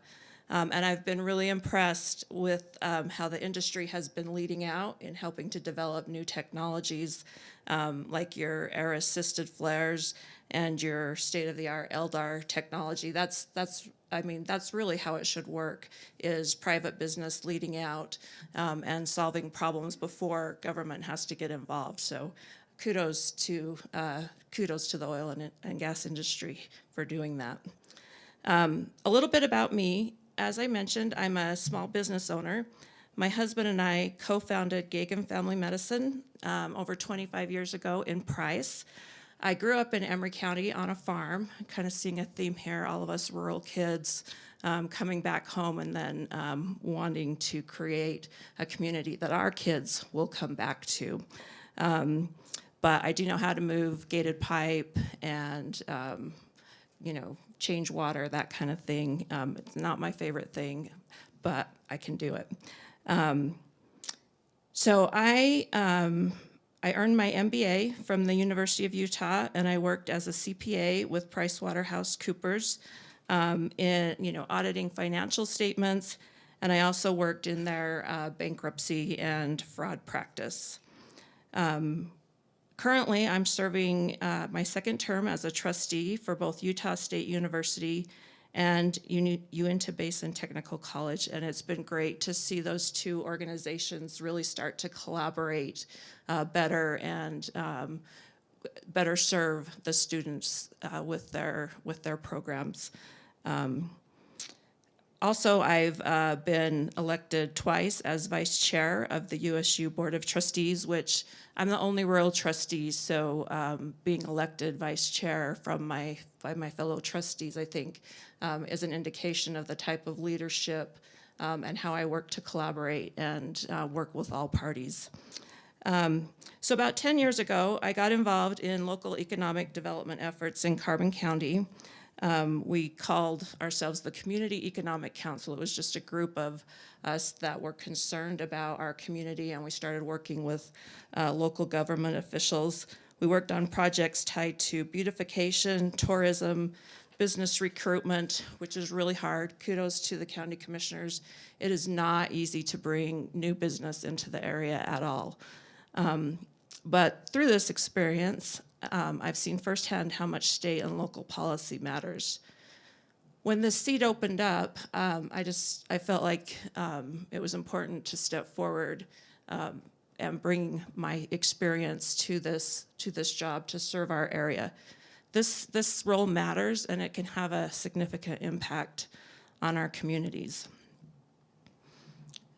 And I've been really impressed with how the industry has been leading out in helping to develop new technologies like your air-assisted flares and your state-of-the-art LDAR technology. That's really how it should work, is private business leading out and solving problems before government has to get involved. So kudos to the oil and gas industry for doing that. A little bit about me. As I mentioned, I'm a small business owner. My husband and I co-founded Gagan Family Medicine over 25 years ago in Price. I grew up in Emery County on a farm, kind of seeing a theme here, all of us rural kids coming back home and then wanting to create a community that our kids will come back to. But I do know how to move gated pipe and, change water, that kind of thing. It's not my favorite thing, but I can do it. So I earned my MBA from the University of Utah, and I worked as a CPA with PricewaterhouseCoopers in, auditing financial statements, and I also worked in their bankruptcy and fraud practice. Currently, I'm serving my second term as a trustee for both Utah State University and Uinta Basin Technical College, and it's been great to see those two organizations really start to collaborate better and better serve the students with their programs. Also, I've been elected twice as vice chair of the USU Board of Trustees, which I'm the only rural trustee, so being elected vice chair by my fellow trustees, I think, is an indication of the type of leadership and how I work to collaborate and work with all parties. So about 10 years ago, I got involved in local economic development efforts in Carbon County. We called ourselves the Community Economic Council. It was just a group of us that were concerned about our community, and we started working with local government officials. We worked on projects tied to beautification, tourism, business recruitment, which is really hard. Kudos to the county commissioners. It is not easy to bring new business into the area at all. But through this experience, I've seen firsthand how much state and local policy matters. When this seat opened up, I felt like it was important to step forward and bring my experience to this job to serve our area. This role matters, and it can have a significant impact on our communities.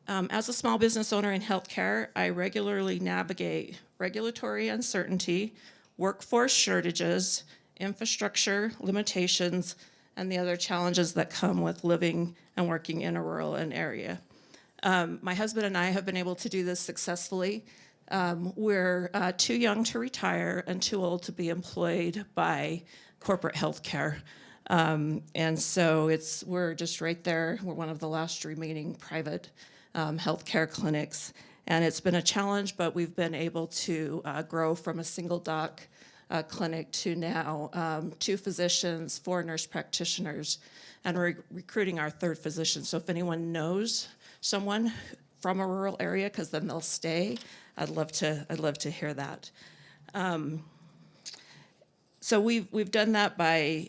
As a small business owner in healthcare, I regularly navigate regulatory uncertainty, workforce shortages, infrastructure limitations, and the other challenges that come with living and working in a rural area. My husband and I have been able to do this successfully. We're too young to retire and too old to be employed by corporate healthcare. And so we're just right there. We're one of the last remaining private healthcare clinics. And it's been a challenge, but we've been able to grow from a single doc clinic to now 2 physicians, 4 nurse practitioners, and we're recruiting our 3rd physician. So if anyone knows someone from a rural area, because then they'll stay, I'd love to hear that. So we've done that by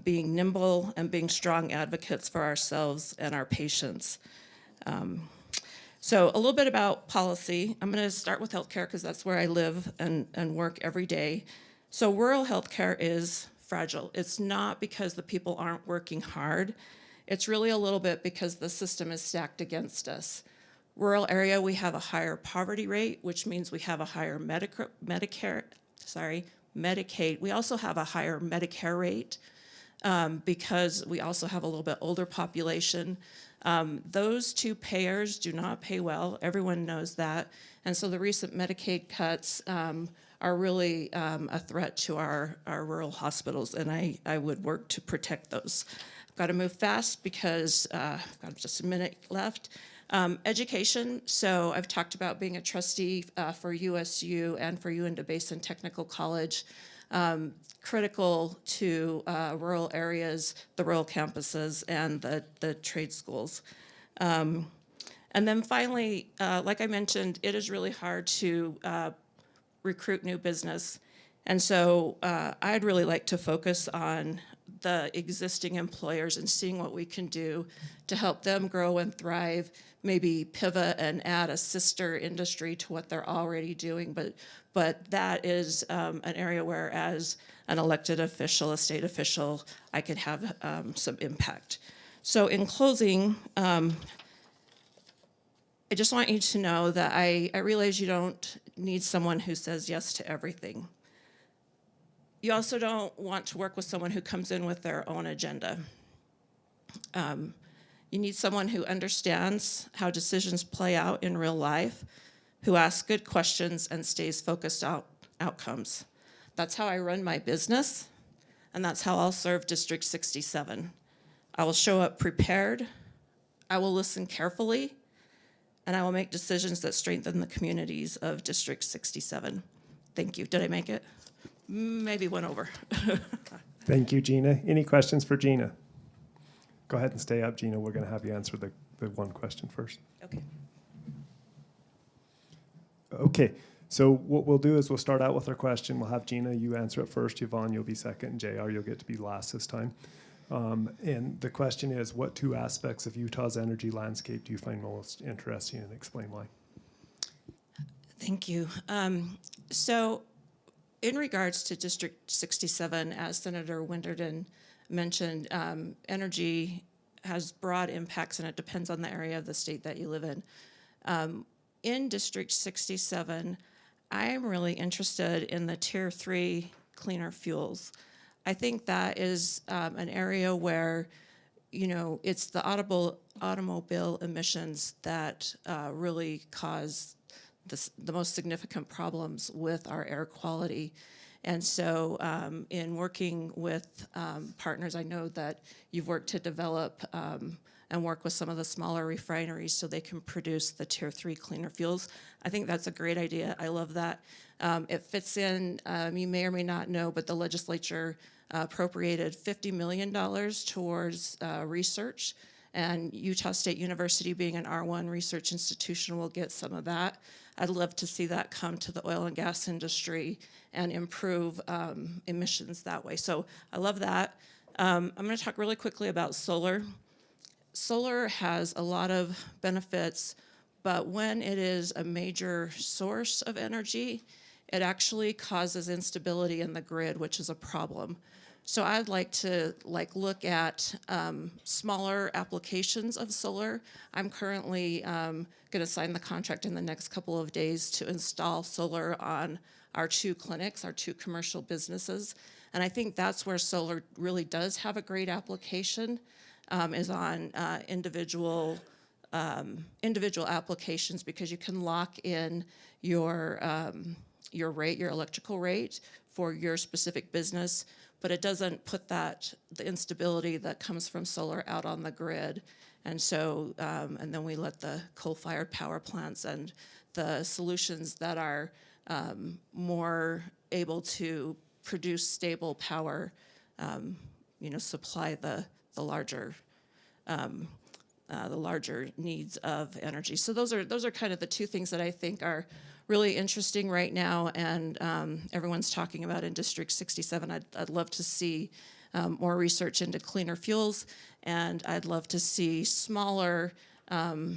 being nimble and being strong advocates for ourselves and our patients. So a little bit about policy. I'm going to start with healthcare because that's where I live and work every day. So rural healthcare is fragile. It's not because the people aren't working hard. It's really a little bit because the system is stacked against us. Rural area, we have a higher poverty rate, which means we have a higher Medicaid. We also have a higher Medicare rate because we also have a little bit older population. Those two payers do not pay well. Everyone knows that. And so the recent Medicaid cuts are really a threat to our rural hospitals, and I would work to protect those. I've got to move fast because I've got just a minute left. Education, so I've talked about being a trustee for USU and for Uinta Basin Technical College. Critical to rural areas, the rural campuses, and the trade schools. And then finally, like I mentioned, it is really hard to recruit new business. And so I'd really like to focus on the existing employers and seeing what we can do to help them grow and thrive, maybe pivot and add a sister industry to what they're already doing. But that is an area where, as an elected official, a state official, I could have some impact. So in closing, I just want you to know that I realize you don't need someone who says yes to everything. You also don't want to work with someone who comes in with their own agenda. You need someone who understands how decisions play out in real life, who asks good questions and stays focused on outcomes. That's how I run my business, and that's how I'll serve District 67. I will show up prepared, I will listen carefully, and I will make decisions that strengthen the communities of District 67. Thank you. Did I make it? Maybe went over. Thank you, Gina. Any questions for Gina? Go ahead and stay up, Gina. We're going to have you answer the one question first. Okay. Okay, so what we'll do is we'll start out with our question. We'll have Gina, you answer it first. Yvonne, you'll be second. And JR, you'll get to be last this time. And the question is, what two aspects of Utah's energy landscape do you find most interesting, and explain why? Thank you. So in regards to District 67, as Senator Winterden mentioned, energy has broad impacts, and it depends on the area of the state that you live in. In District 67, I am really interested in the Tier 3 cleaner fuels. I think that is an area where, it's the automobile emissions that really cause the most significant problems with our air quality. And so in working with partners, I know that you've worked to develop and work with some of the smaller refineries so they can produce the Tier 3 cleaner fuels. I think that's a great idea. I love that. It fits in, you may or may not know, but the legislature appropriated $50 million towards research, and Utah State University, being an R1 research institution, will get some of that. I'd love to see that come to the oil and gas industry and improve emissions that way. So I love that. I'm going to talk really quickly about solar. Solar has a lot of benefits, but when it is a major source of energy, it actually causes instability in the grid, which is a problem. So I'd like to look at smaller applications of solar. I'm currently going to sign the contract in the next couple of days to install solar on our 2 clinics, our 2 commercial businesses. And I think that's where solar really does have a great application, is on individual applications, because you can lock in your rate, your electrical rate for your specific business, but it doesn't put the instability that comes from solar out on the grid. And so, and then we let the coal-fired power plants and the solutions that are more able to produce stable power, supply the larger needs of energy. So those are kind of the 2 things that I think are really interesting right now, and everyone's talking about in District 67. I'd love to see more research into cleaner fuels, and I'd love to see smaller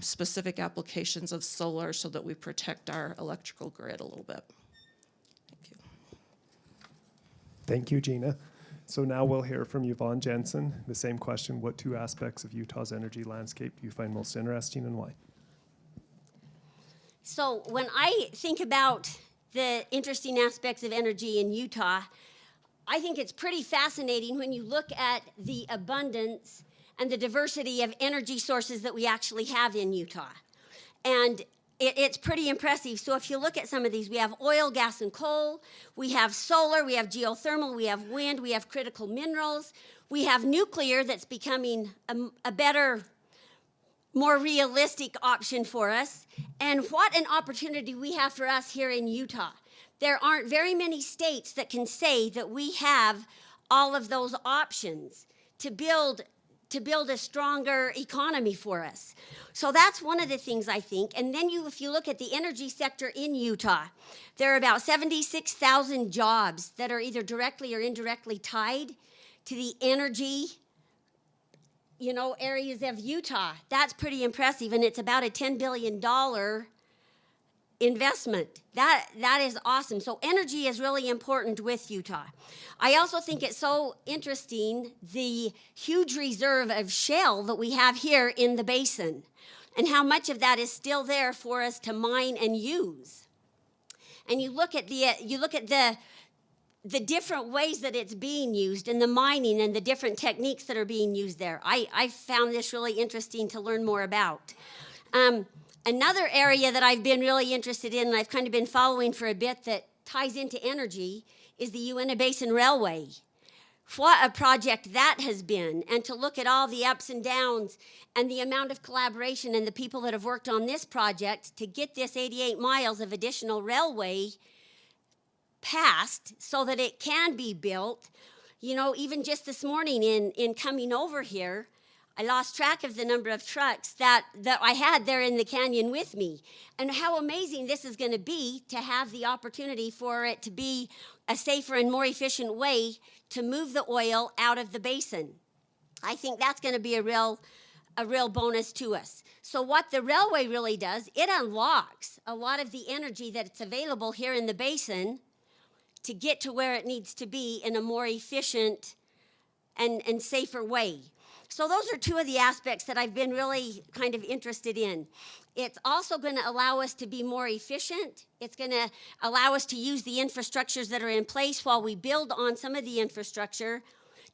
specific applications of solar so that we protect our electrical grid a little bit. Thank you. Thank you, Gina. So now we'll hear from Yvonne Jensen. The same question, what two aspects of Utah's energy landscape do you find most interesting and why? So when I think about the interesting aspects of energy in Utah, I think it's pretty fascinating when you look at the abundance and the diversity of energy sources that we actually have in Utah. And it's pretty impressive. So if you look at some of these, we have oil, gas, and coal. We have solar. We have geothermal. We have wind. We have critical minerals. We have nuclear that's becoming a better, more realistic option for us. And what an opportunity we have for us here in Utah. There aren't very many states that can say that we have all of those options to build a stronger economy for us. So that's one of the things I think. And then if you look at the energy sector in Utah, there are about 76,000 jobs that are either directly or indirectly tied to the energy, areas of Utah. That's pretty impressive, and it's about a $10 billion investment. That is awesome. So energy is really important with Utah. I also think it's so interesting, the huge reserve of shale that we have here in the basin, and how much of that is still there for us to mine and use. And you look at the different ways that it's being used, and the mining and the different techniques that are being used there. I found this really interesting to learn more about. Another area that I've been really interested in, and I've kind of been following for a bit, that ties into energy, is the Uinta Basin Railway. What a project that has been, and to look at all the ups and downs and the amount of collaboration and the people that have worked on this project to get this 88 miles of additional railway passed so that it can be built. Even just this morning in coming over here, I lost track of the number of trucks that I had there in the canyon with me, and how amazing this is going to be to have the opportunity for it to be a safer and more efficient way to move the oil out of the basin. I think that's going to be a real bonus to us. So what the railway really does, it unlocks a lot of the energy that's available here in the basin to get to where it needs to be in a more efficient and safer way. So those are two of the aspects that I've been really kind of interested in. It's also going to allow us to be more efficient. It's going to allow us to use the infrastructures that are in place while we build on some of the infrastructure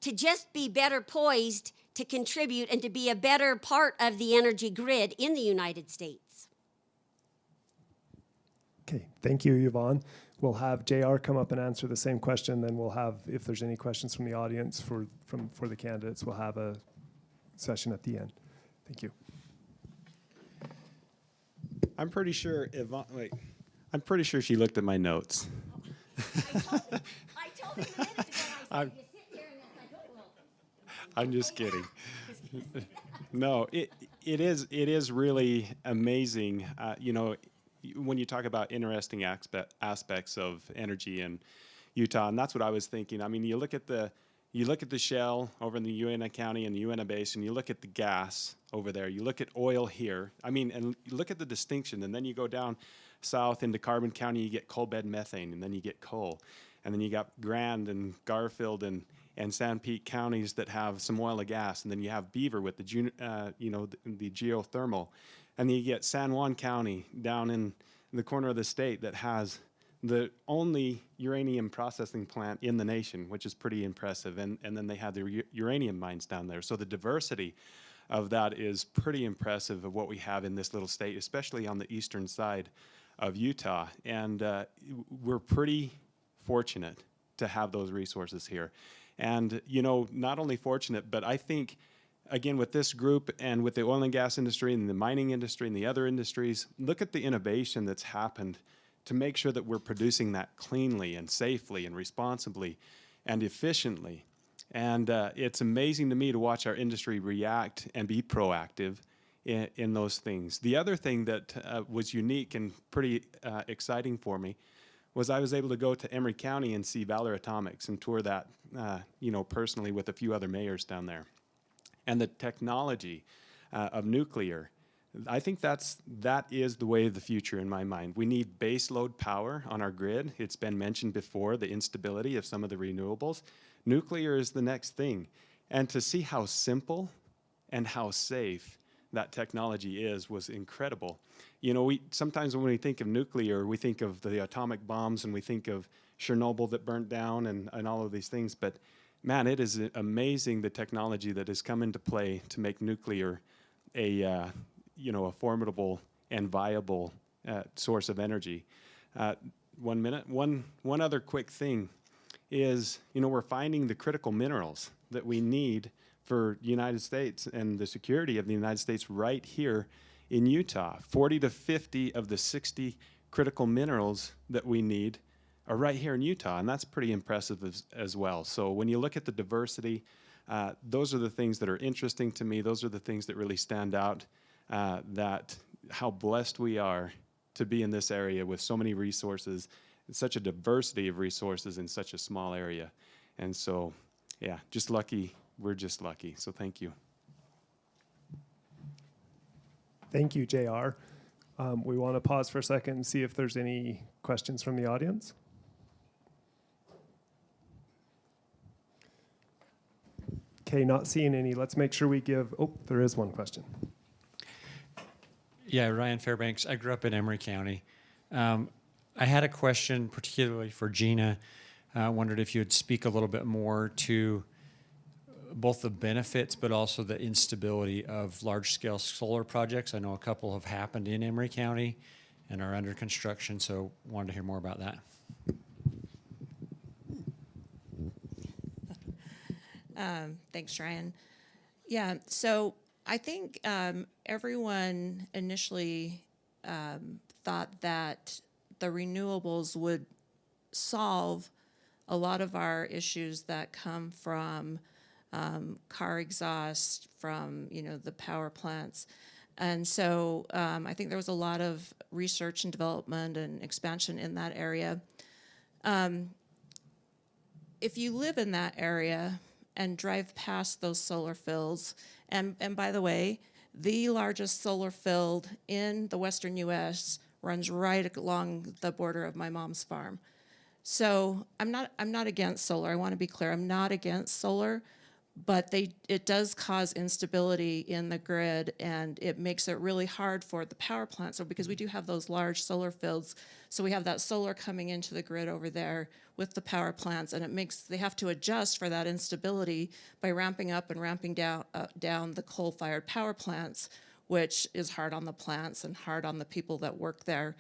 to just be better poised to contribute and to be a better part of the energy grid in the United States. Okay, thank you, Yvonne. We'll have JR come up and answer the same question, then we'll have, if there's any questions from the audience for the candidates, we'll have a session at the end. Thank you. I'm pretty sure I'm pretty sure she looked at my notes. I told him a minute ago, I said, you sit here, and it's like, oh, well. I'm just kidding. No, it is really amazing. When you talk about interesting aspects of energy in Utah, and that's what I was thinking. I mean, you look at the shale over in the Uinta County and the Uinta Basin. You look at the gas over there. You look at oil here. I mean, and you look at the distinction. And then you go down south into Carbon County. You get coal bed methane, and then you get coal, and then you got Grand and Garfield and San Pete counties that have some oil and gas, and then you have Beaver with the geothermal, and then you get San Juan County down in the corner of the state that has the only uranium processing plant in the nation, which is pretty impressive. And then they have the uranium mines down there. So the diversity of that is pretty impressive of what we have in this little state, especially on the eastern side of Utah. And we're pretty fortunate to have those resources here. And, not only fortunate, but I think, again, with this group and with the oil and gas industry and the mining industry and the other industries, look at the innovation that's happened to make sure that we're producing that cleanly and safely and responsibly and efficiently. And it's amazing to me to watch our industry react and be proactive in those things. The other thing that was unique and pretty exciting for me was I was able to go to Emery County and see Valor Atomics and tour that, personally with a few other mayors down there. And the technology of nuclear I think that is the way of the future in my mind. We need base load power on our grid. It's been mentioned before, the instability of some of the renewables. Nuclear is the next thing. And to see how simple and how safe that technology was incredible. You know, sometimes when we think of nuclear, we think of the atomic bombs and we think of Chernobyl that burnt down and all of these things. But man, it is amazing the technology that has come into play to make nuclear a formidable and viable source of energy. 1 minute. One other quick thing is, we're finding the critical minerals that we need for the United States and the security of the United States right here in Utah. 40 to 50 of the 60 critical minerals that we need are right here in Utah, and that's pretty impressive as well. So when you look at the diversity, those are the things that are interesting to me. Those are the things that really stand out, that how blessed we are to be in this area with so many resources, such a diversity of resources in such a small area. And so, yeah, just lucky. We're just lucky. So thank you. Thank you, JR. We want to pause for a second and see if there's any questions from the audience. Okay, not seeing any. Let's make sure we give, there is one question. Yeah, Ryan Fairbanks. I grew up in Emery County. I had a question particularly for Gina. I wondered if you would speak a little bit more to both the benefits but also the instability of large-scale solar projects. I know a couple have happened in Emery County and are under construction, so wanted to hear more about that. Thanks, Ryan. Yeah, so I think everyone initially thought that the renewables would solve a lot of our issues that come from car exhaust, from the power plants. And so I think there was a lot of research and development and expansion in that area. If you live in that area and drive past those solar fields, and by the way, the largest solar field in the western U.S. runs right along the border of my mom's farm. So I'm not against solar. I want to be clear. I'm not against solar, but it does cause instability in the grid, and it makes it really hard for the power plants. So because we do have those large solar fields, so we have that solar coming into the grid over there with the power plants, and they have to adjust for that instability by ramping up and ramping down the coal-fired power plants, which is hard on the plants and hard on the people that work there.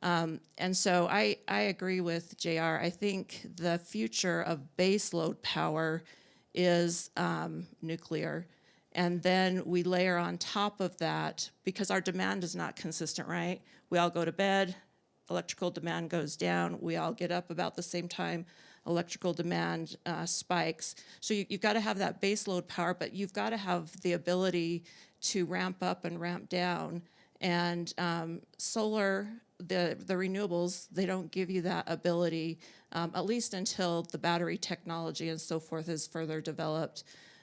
And so I agree with JR. I think the future of baseload power is nuclear. And then we layer on top of that, because our demand is not consistent, right? We all go to bed, electrical demand goes down. We all get up about the same time, electrical demand spikes. So you've got to have that baseload power, but you've got to have the ability to ramp up and ramp down. And solar, the renewables, they don't give you that ability, at least until the battery technology and so forth is further developed.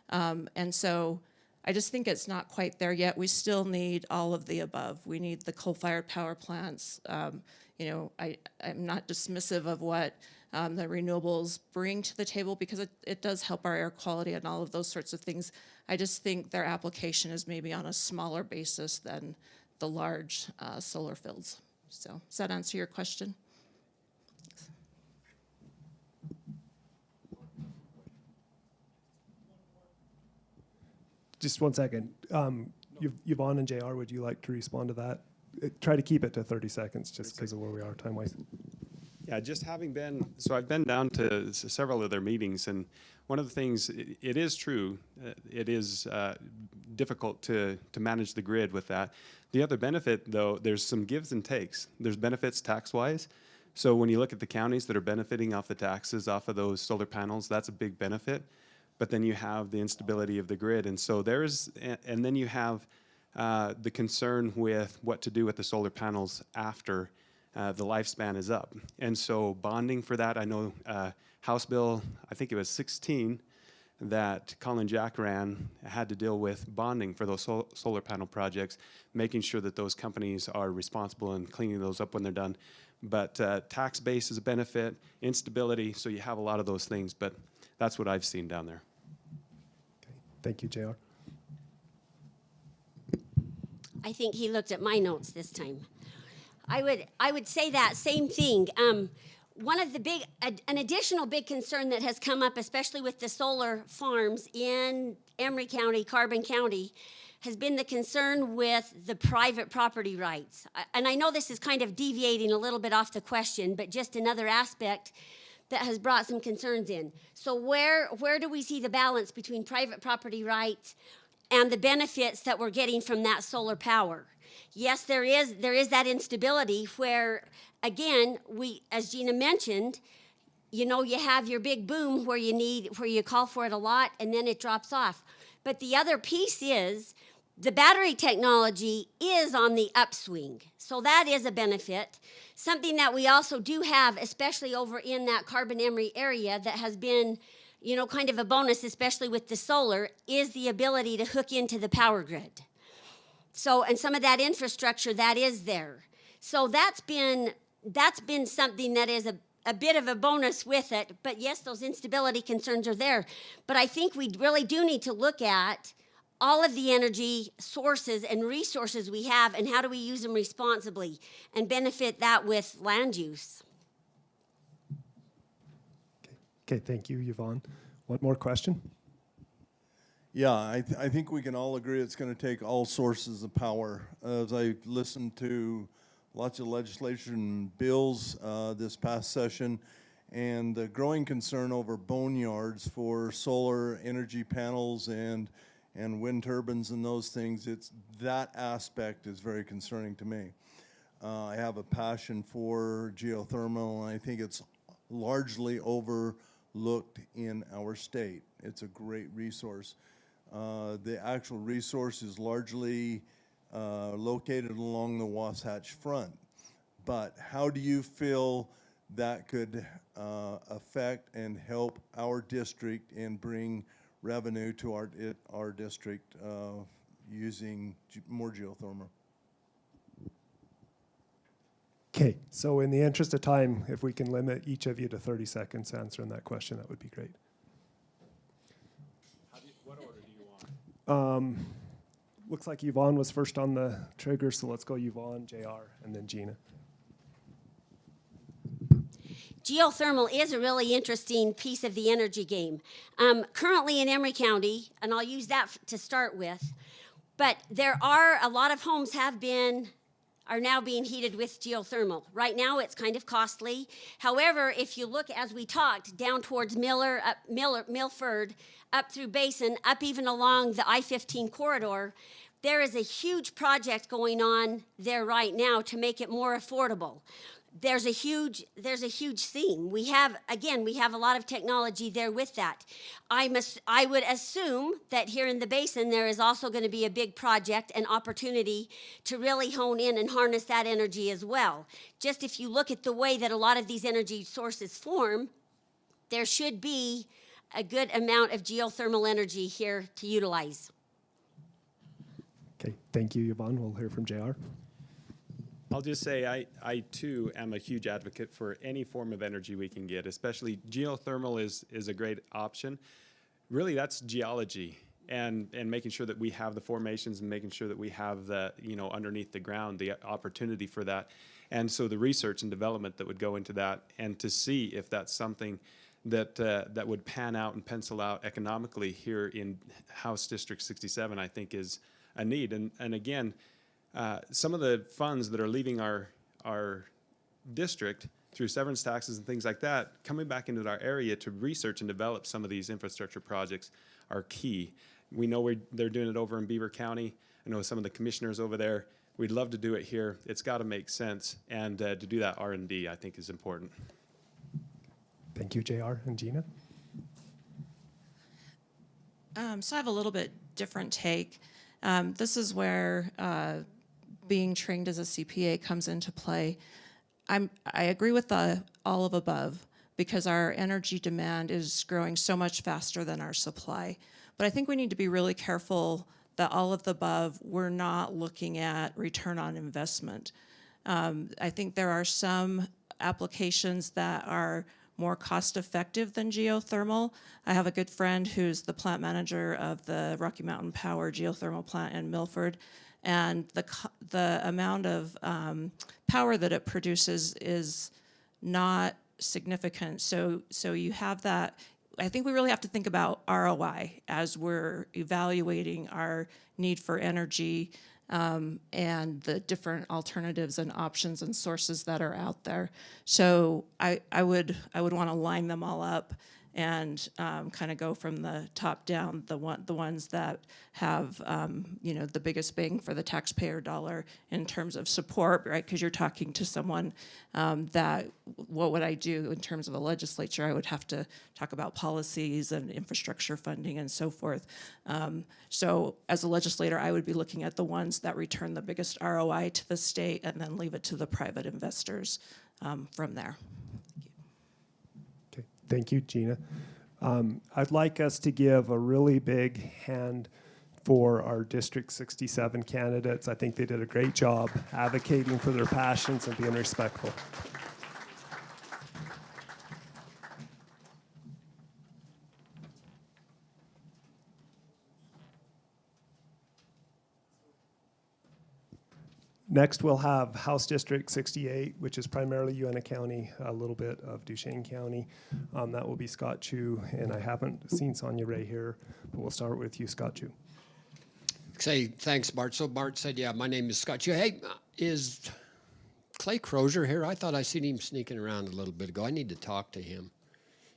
And so I just think it's not quite there yet. We still need all of the above. We need the coal-fired power plants. I'm not dismissive of what the renewables bring to the table, because it does help our air quality and all of those sorts of things. I just think their application is maybe on a smaller basis than the large solar fields. So does that answer your question? Just 1 second. Yvonne and JR, would you like to respond to that? Try to keep it to 30 seconds just because of where we are time-wise. Yeah, just I've been down to several of their meetings, and one of the things, it is true, it is difficult to manage the grid with that. The other benefit, though, there's some gives and takes. There's benefits tax-wise. So when you look at the counties that are benefiting off the taxes off of those solar panels, that's a big benefit. But then you have the instability of the grid. And so and then you have the concern with what to do with the solar panels after the lifespan is up. And so bonding for that, I know House Bill, I think it was 16, that Colin Jack ran had to deal with bonding for those solar panel projects, making sure that those companies are responsible and cleaning those up when they're done. But tax base is a benefit, instability, so you have a lot of those things, but that's what I've seen down there. Okay. Thank you, JR. I think he looked at my notes this time. I would say that same thing. One of the an additional big concern that has come up, especially with the solar farms in Emery County, Carbon County, has been the concern with the private property rights. And I know this is kind of deviating a little bit off the question, but just another aspect that has brought some concerns in. So where do we see the balance between private property rights and the benefits that we're getting from that solar power? Yes, there is that instability where, again, as Gina mentioned, you know, you have your big boom where you call for it a lot and then it drops off. But the other piece is the battery technology is on the upswing. So that is a benefit. Something that we also do have, especially over in that Carbon Emery area that has been, you know, kind of a bonus, especially with the solar, is the ability to hook into the power grid. So, and some of that infrastructure that is there. So that's been something that is a bit of a bonus with it. But yes, those instability concerns are there. But I think we really do need to look at all of the energy sources and resources we have and how do we use them responsibly and benefit that with land use. Okay, thank you, Yvonne. One more question? Yeah, I think we can all agree it's going to take all sources of power. As I listened to lots of legislation bills this past session, and the growing concern over boneyards for solar energy panels and wind turbines and those things, that aspect is very concerning to me. I have a passion for geothermal, and I think it's largely overlooked in our state. It's a great resource. The actual resource is largely located along the Wasatch Front. But how do you feel that could affect and help our district and bring revenue to our district using more geothermal? Okay, so in the interest of time, if we can limit each of you to 30 seconds answering that question, that would be great. What order do you want? Looks like Yvonne was first on the trigger, so let's go Yvonne, JR, and then Gina. Geothermal is a really interesting piece of the energy game. Currently in Emery County, and I'll use that to start with, but there are a lot of homes are now being heated with geothermal. Right now it's kind of costly. However, if you look, as we talked, down towards Milford, up through Basin, up even along the I-15 corridor, there is a huge project going on there right now to make it more affordable. There's a huge theme. We have a lot of technology there with that. I would assume that here in the basin there is also going to be a big project and opportunity to really hone in and harness that energy as well. Just if you look at the way that a lot of these energy sources form, there should be a good amount of geothermal energy here to utilize. Okay, thank you, Yvonne. We'll hear from JR. I'll just say I too am a huge advocate for any form of energy we can get, especially geothermal is a great option. Really, that's geology and making sure that we have the formations and making sure that we have the, you know, underneath the ground, the opportunity for that. And so the research and development that would go into that, and to see if that's something that that would pan out and pencil out economically here in House District 67, I think is a need. And again, some of the funds that are leaving our district through severance taxes and things like that, coming back into our area to research and develop some of these infrastructure projects are key. We know they're doing it over in Beaver County. I know some of the commissioners over there. We'd love to do it here. It's got to make sense, and to do that R&D, I think, is important. Thank you, JR. And Gina? So I have a little bit different take. This is where being trained as a CPA comes into play. I agree with the all of above, because our energy demand is growing so much faster than our supply. But I think we need to be really careful that all of the above, we're not looking at return on investment. I think there are some applications that are more cost effective than geothermal. I have a good friend who's the plant manager of the Rocky Mountain Power geothermal plant in Milford, and the amount of power that it produces is not significant. So you have that. I think we really have to think about ROI as we're evaluating our need for energy and the different alternatives and options and sources that are out there. So I would want to line them all up and kind of go from the top down, the ones that have the biggest bang for the taxpayer dollar in terms of support, right? Because you're talking to someone that, what would I do in terms of a legislature? I would have to talk about policies and infrastructure funding and so forth. So as a legislator, I would be looking at the ones that return the biggest ROI to the state and then leave it to the private investors from there. Okay, thank you, Gina. I'd like us to give a really big hand for our District 67 candidates. I think they did a great job advocating for their passions and being respectful. Next, we'll have House District 68, which is primarily Uinta County, a little bit of Duchesne County. That will be Scott Chu, and I haven't seen Sonia Ray here, but we'll start with you, Scott Chu. Say, thanks, Bart. So Bart said, yeah, my name is Scott Chu. Hey, is Clay Crozier here? I thought I seen him sneaking around a little bit ago. I need to talk to him.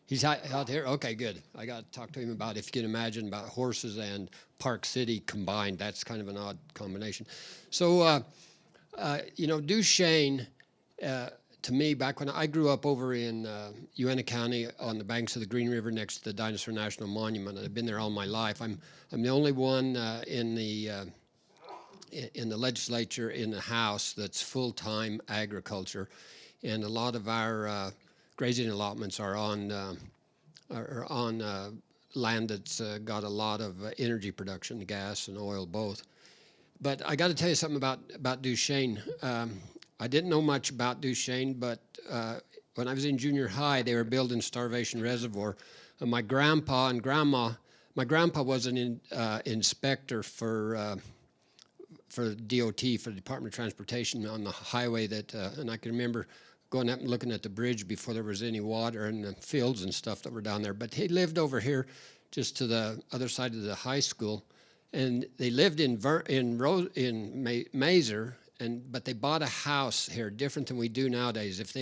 He's out here? Okay, good. I got to talk to him about, if you can imagine, about horses and Park City combined. That's kind of an odd combination. So, Duchesne, to me, back when I grew up over in Uinta County on the banks of the Green River next to the Dinosaur National Monument, I've been there all my life. I'm the only one in the legislature, in the House, that's full-time agriculture, and a lot of our grazing allotments are on land that's got a lot of energy production, gas and oil both. But I got to tell you something about Duchesne. I didn't know much about Duchesne, but when I was in junior high, they were building Starvation Reservoir. And my grandpa and grandma, my grandpa was an inspector for DOT, for the Department of Transportation on the highway and I can remember going up and looking at the bridge before there was any water and the fields and stuff that were down there. But he lived over here just to the other side of the high school. And they lived in Mazer, but they bought a house here, different than we do nowadays. If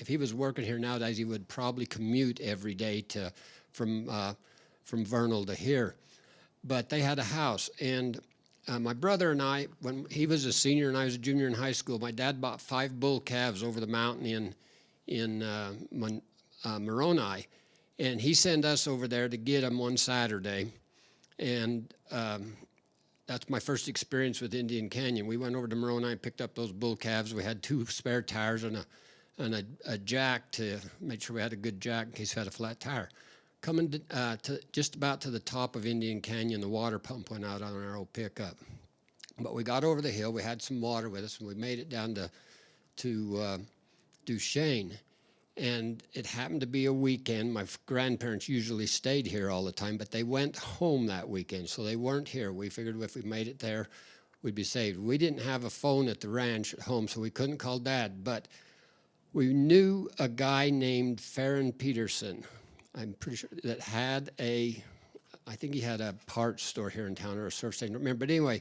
he was working here nowadays, he would probably commute every day from Vernal to here. But they had a house, and my brother and I, when he was a senior and I was a junior in high school, my dad bought 5 bull calves over the mountain in Moroni, and he sent us over there to get them one Saturday. And that's my first experience with Indian Canyon. We went over to Moroni and picked up those bull calves. We had 2 spare tires and a jack to make sure we had a good jack in case we had a flat tire. Coming to just about to the top of Indian Canyon, the water pump went out on our old pickup. But we got over the hill. We had some water with us, and we made it down to Duchesne. And it happened to be a weekend. My grandparents usually stayed here all the time, but they went home that weekend, so they weren't here. We figured if we made it there, we'd be saved. We didn't have a phone at the ranch at home, so we couldn't call Dad, but we knew a guy named Farron Peterson, I'm pretty sure, that had I think he had a parts store here in town or a surf station, I don't remember. But anyway,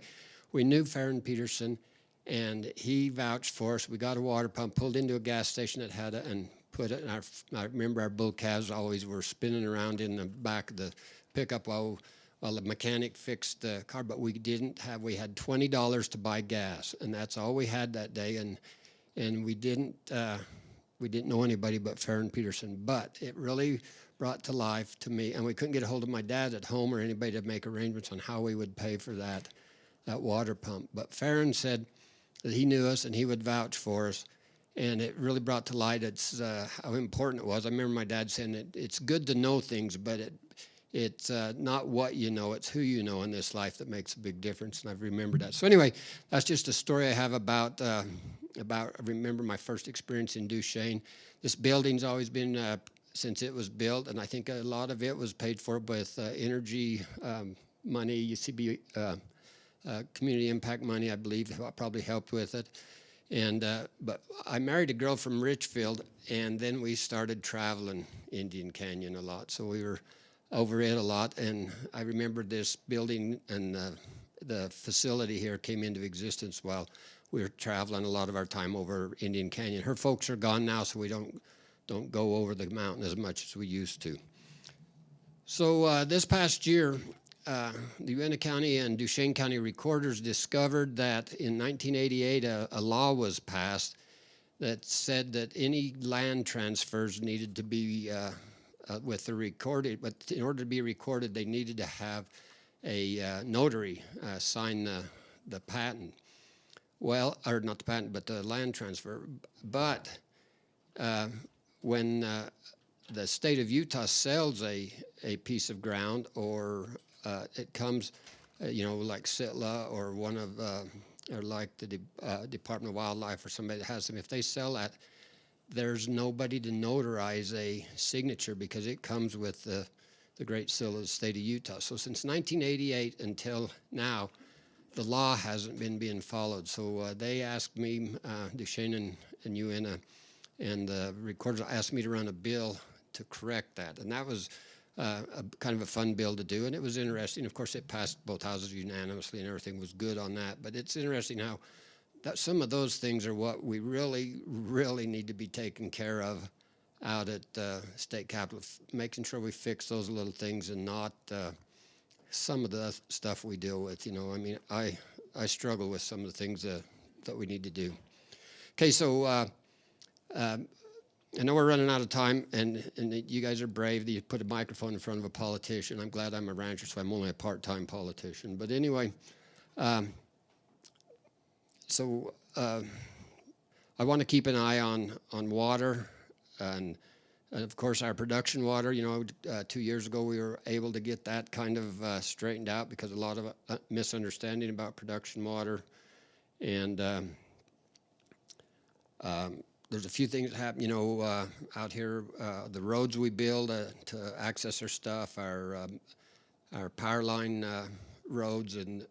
we knew Farron Peterson, and he vouched for us. We got a water pump, pulled into a gas station that had it, and put it in I remember our bull calves always were spinning around in the back of the pickup while the mechanic fixed the car, but we had $20 to buy gas, and that's all we had that day, and we didn't know anybody but Farron Peterson, but it really brought to life to me, and we couldn't get a hold of my dad at home or anybody to make arrangements on how we would pay for that water pump, but Farron said that he knew us and he would vouch for us. And it really brought to light how important it was. I remember my dad saying that it's good to know things, but it's not what you know, it's who you know in this life that makes a big difference, and I've remembered that. So anyway, that's just a story I have about I remember my first experience in Duchesne. This building's always been, since it was built, and I think a lot of it was paid for with energy money, UCB community impact money, I believe, probably helped with it. And but I married a girl from Richfield, and then we started traveling Indian Canyon a lot. So we were over it a lot, and I remember this building and the facility here came into existence while we were traveling a lot of our time over Indian Canyon. Her folks are gone now, so we don't go over the mountain as much as we used to. So this past year, the Uinta County and Duchesne County recorders discovered that in 1988 a law was passed that said that any land transfers needed to be with the recorded, but in order to be recorded, they needed to have a notary sign the patent. Well, or not the patent, but the land transfer. But when the state of Utah sells a piece of ground, or it comes, like Sitla or one of, or like the Department of Wildlife or somebody that has them, if they sell that, there's nobody to notarize a signature because it comes with the Great Seal of the state of Utah. So since 1988 until now, the law hasn't been being followed. So they asked me, Duchesne and Uinta, and the recorders asked me to run a bill to correct that. And that was kind of a fun bill to do, and it was interesting. Of course, it passed both houses unanimously, and everything was good on that. But it's interesting how that some of those things are what we really, really need to be taken care of out at state capitol, making sure we fix those little things and not some of the stuff we deal with. I mean, I struggle with some of the things that we need to do. Okay, so I know we're running out of time, and you guys are brave that you put a microphone in front of a politician. I'm glad I'm a rancher, so I'm only a part-time politician. But anyway, so I want to keep an eye on water, and of course our production water. 2 years ago we were able to get that kind of straightened out because a lot of misunderstanding about production water, and there's a few things that happen, out here. The roads we build to access our stuff, our power line roads and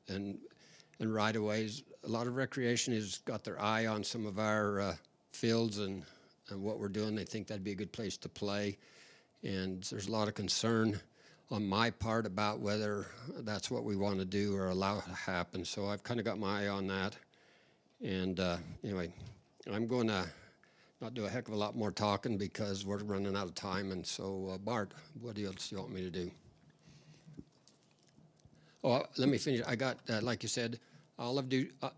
right-of-ways. A lot of recreation has got their eye on some of our fields and what we're doing. They think that'd be a good place to play. And there's a lot of concern on my part about whether that's what we want to do or allow it to happen. So I've kind of got my eye on that. And anyway, I'm going to not do a heck of a lot more talking because we're running out of time. And so, Bart, what else do you want me to do? Oh, let me finish. I got, like you said, all of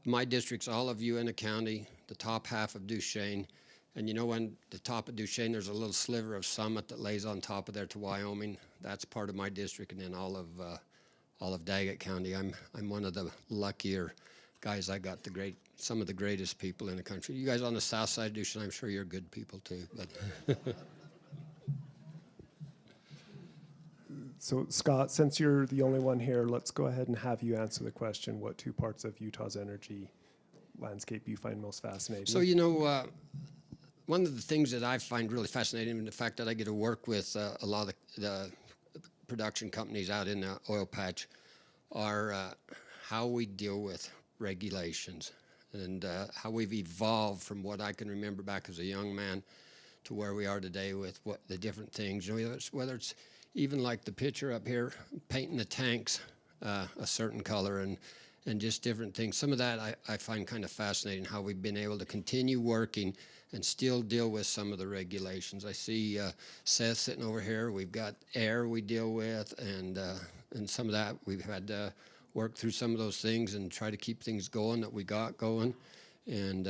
my districts, all of Uinta County, the top half of Duchesne. And when the top of Duchesne, there's a little sliver of Summit that lays on top of there to Wyoming. That's part of my district. And then all of Daggett County. I'm one of the luckier guys. I got some of the greatest people in the country. You guys on the south side of Duchesne, I'm sure you're good people too. But So Scott, since you're the only one here, let's go ahead and have you answer the question, what two parts of Utah's energy landscape you find most fascinating? So, one of the things that I find really fascinating is the fact that I get to work with a lot of the production companies out in the oil patch are how we deal with regulations and how we've evolved from what I can remember back as a young man to where we are today with what the different things, whether it's even like the picture up here, painting the tanks a certain color and just different things. Some of that I find kind of fascinating, how we've been able to continue working and still deal with some of the regulations. I see Seth sitting over here. We've got air we deal with, and some of that we've had to work through some of those things and try to keep things going that we got going, and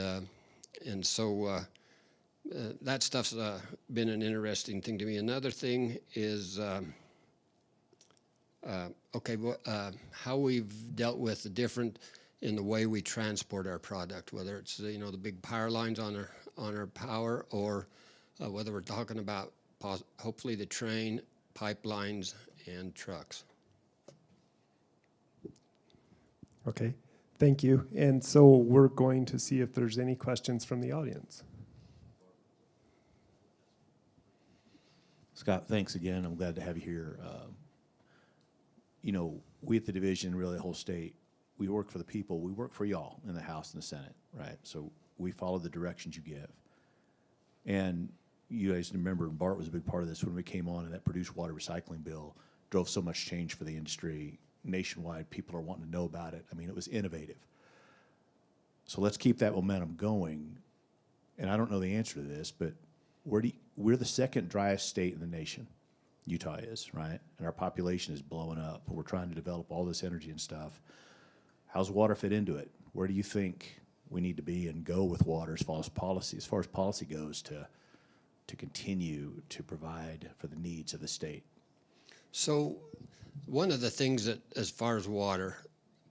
so that stuff's been an interesting thing to me. Another thing is how we've dealt with the different in the way we transport our product, whether it's the big power lines on on our power, or whether we're talking about hopefully the train, pipelines, and trucks. Okay, thank you. And so we're going to see if there's any questions from the audience. Scott, thanks again. I'm glad to have you here. You know, we at the division, really the whole state, we work for the people. We work for y'all in the House and the Senate, right? So we follow the directions you give. And you guys remember, Bart was a big part of this when we came on, and that produced water recycling bill drove so much change for the industry. Nationwide, people are wanting to know about it. I mean, it was innovative. So let's keep that momentum going. And I don't know the answer to this, but we're the second driest state in the nation. Utah is, right? And our population is blowing up. We're trying to develop all this energy and stuff. How's water fit into it? Where do you think we need to be and go with water as far as policy goes to continue to provide for the needs of the state? So one of the things that, as far as water,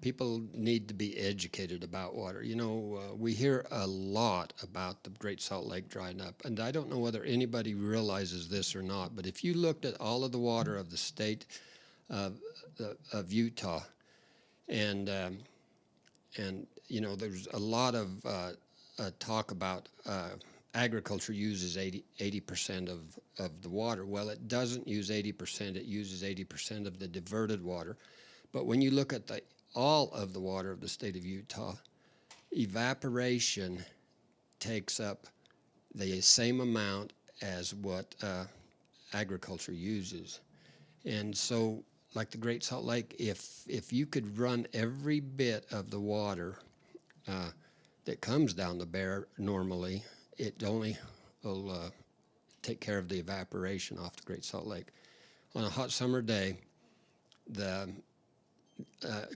people need to be educated about water. You know, we hear a lot about the Great Salt Lake drying up, and I don't know whether anybody realizes this or not, but if you looked at all of the water of the state of Utah, and you know, there's a lot of talk about agriculture uses 80% of the water. Well, it doesn't use 80%. It uses 80% of the diverted water. But when you look at all of the water of the state of Utah, evaporation takes up the same amount as what agriculture uses. And so, like the Great Salt Lake, if you could run every bit of the water that comes down the bear normally, it only will take care of the evaporation off the Great Salt Lake. On a hot summer day, the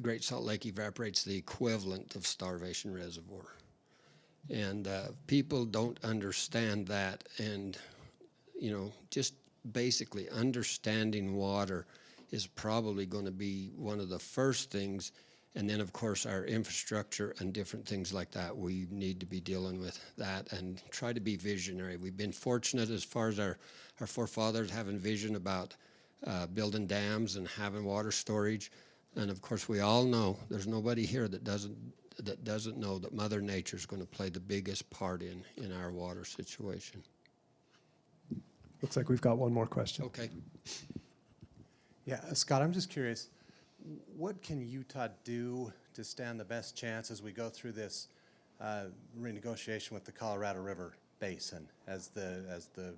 Great Salt Lake evaporates the equivalent of Starvation Reservoir. And people don't understand that. And, you know, just basically understanding water is probably going to be one of the first things. And then, of course, our infrastructure and different things like that, we need to be dealing with that and try to be visionary. We've been fortunate as far as our forefathers having vision about building dams and having water storage. And, of course, we all know there's nobody here that doesn't know that Mother Nature is going to play the biggest part in our water situation. Looks like we've got one more question. Okay. Yeah, Scott, I'm just curious, what can Utah do to stand the best chance as we go through this renegotiation with the Colorado River Basin as the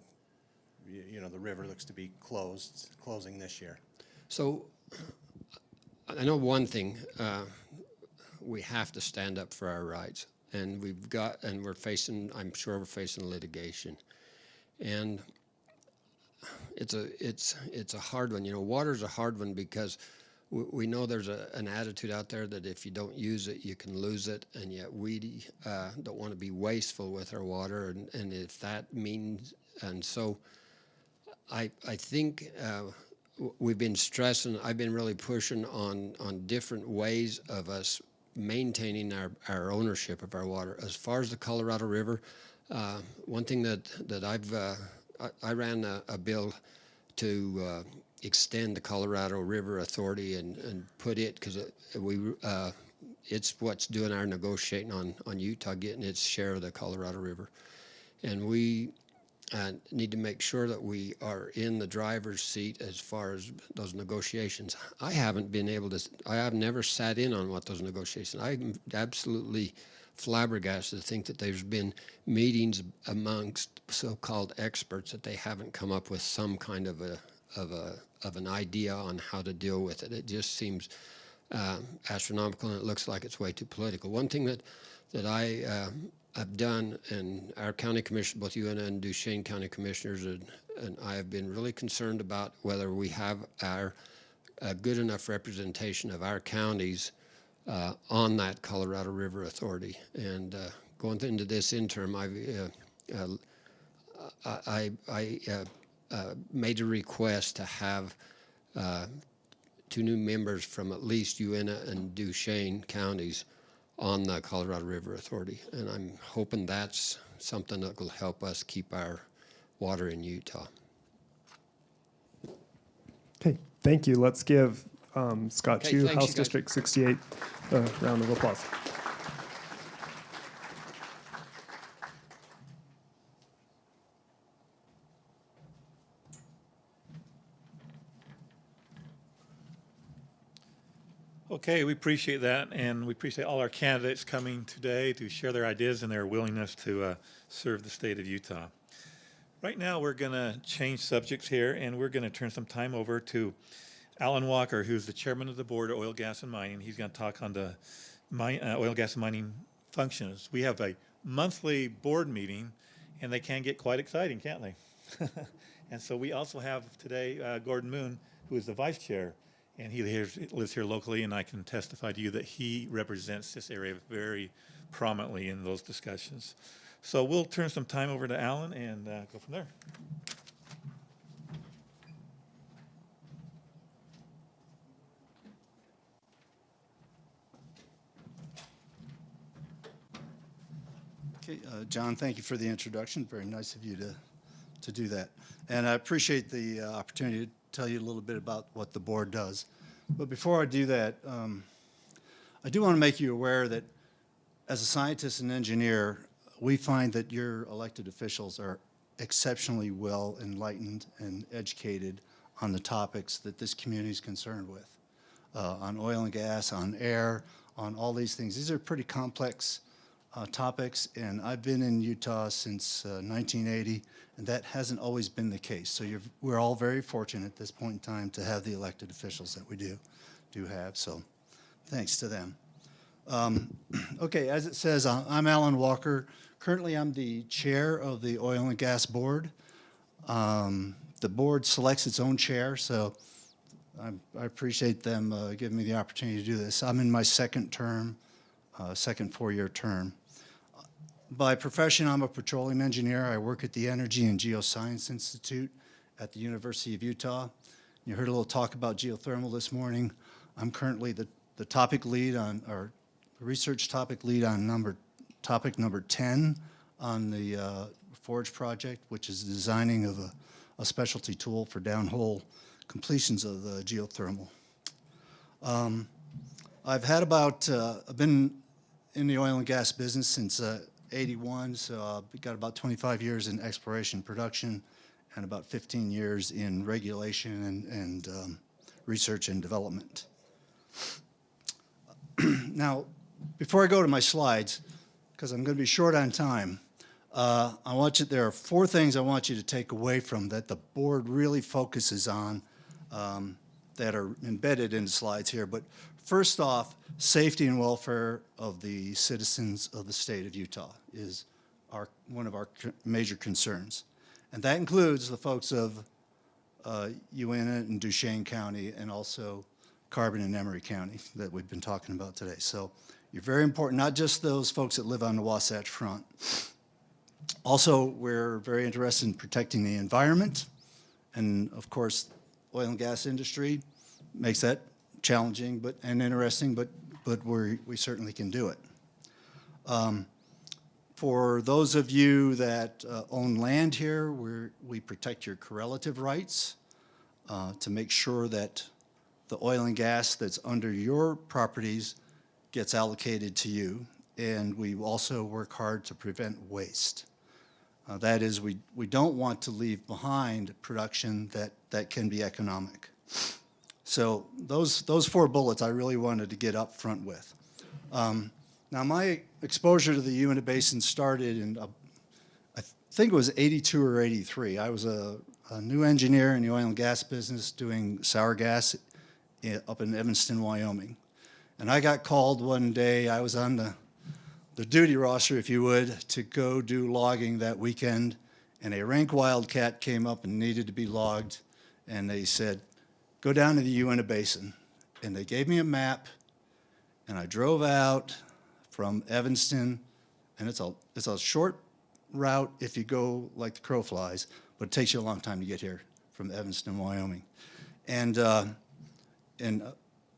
river looks to be closing this year? So I know one thing, we have to stand up for our rights, and I'm sure we're facing litigation. And it's a hard one. You know, water's a hard one because we know there's an attitude out there that if you don't use it, you can lose it, and yet we don't want to be wasteful with our water, and if that means, and so I think we've been stressing, I've been really pushing on different ways of us maintaining our ownership of our water. As far as the Colorado River, one thing that I ran a bill to extend the Colorado River Authority and put it, because it's what's doing our negotiating on Utah getting its share of the Colorado River. And we need to make sure that we are in the driver's seat as far as those negotiations. I have never sat in on what those negotiations. I'm absolutely flabbergasted to think that there's been meetings amongst so-called experts that they haven't come up with some kind of an idea on how to deal with it. It just seems astronomical, and it looks like it's way too political. One thing that I have done, and our county commission, both Uinta and Duchesne County commissioners, and I have been really concerned about whether we have a good enough representation of our counties on that Colorado River Authority. And going into this interim, I made a request to have 2 new members from at least Uinta and Duchesne counties on the Colorado River Authority, and I'm hoping that's something that will help us keep our water in Utah. Okay, thank you. Let's give Scott Okay, Chu, thanks, House you guys. District 68, a round of applause. Okay, we appreciate that, and we appreciate all our candidates coming today to share their ideas and their willingness to serve the state of Utah. Right now, we're going to change subjects here, and we're going to turn some time over to Alan Walker, who's the chairman of the board of oil, gas, and mining. He's going to talk on the oil, gas, and mining functions. We have a monthly board meeting, and they can get quite exciting, can't they? And so we also have today Gordon Moon, who is the vice chair. And he lives here locally, and I can testify to you that he represents this area very prominently in those discussions. So we'll turn some time over to Alan and go from there. Okay, John, thank you for the introduction. Very nice of you to do that. And I appreciate the opportunity to tell you a little bit about what the board does. But before I do that, I do want to make you aware that as a scientist and engineer, we find that your elected officials are exceptionally well enlightened and educated on the topics that this community is concerned with, on oil and gas, on air, on all these things. These are pretty complex topics, and I've been in Utah since 1980, and that hasn't always been the case. So we're all very fortunate at this point in time to have the elected officials that we do have, so thanks to them. Okay, as it says, I'm Alan Walker. Currently, I'm the chair of the Oil and Gas Board. The board selects its own chair, so I appreciate them giving me the opportunity to do this. I'm in my second term, second four-year term. By profession, I'm a petroleum engineer. I work at the Energy and Geoscience Institute at the University of Utah. You heard a little talk about geothermal this morning. I'm currently the topic lead on, or research topic lead on topic number 10 on the Forge project, which is the designing of a specialty tool for downhole completions of the geothermal. I've been in the oil and gas business since 81, so I've got about 25 years in exploration production and about 15 years in regulation and research and development. Now, before I go to my slides, because I'm going to be short on time, there are four things I want you to take away from that the board really focuses on that are embedded in the slides here. But first off, safety and welfare of the citizens of the state of Utah is one of our major concerns. And that includes the folks of Uinta and Duchesne County and also Carbon and Emery County that we've been talking about today. So you're very important, not just those folks that live on the Wasatch Front. Also, we're very interested in protecting the environment. And of course, oil and gas industry makes that challenging and interesting, but we certainly can do it. For those of you that own land here, we protect your correlative rights to make sure that the oil and gas that's under your properties gets allocated to you. And we also work hard to prevent waste. That is, we don't want to leave behind production that can be economic. So those four bullets I really wanted to get up front with. Now my exposure to the Uinta Basin started in, I think it was 82 or 83. I was a new engineer in the oil and gas business doing sour gas up in Evanston, Wyoming. And I got called one day, I was on the duty roster, if you would, to go do logging that weekend, and a rank wildcat came up and needed to be logged, and they said, go down to the Uinta Basin. And they gave me a map, and I drove out from Evanston, and it's a short route if you go like the crow flies, but it takes you a long time to get here from Evanston, Wyoming. And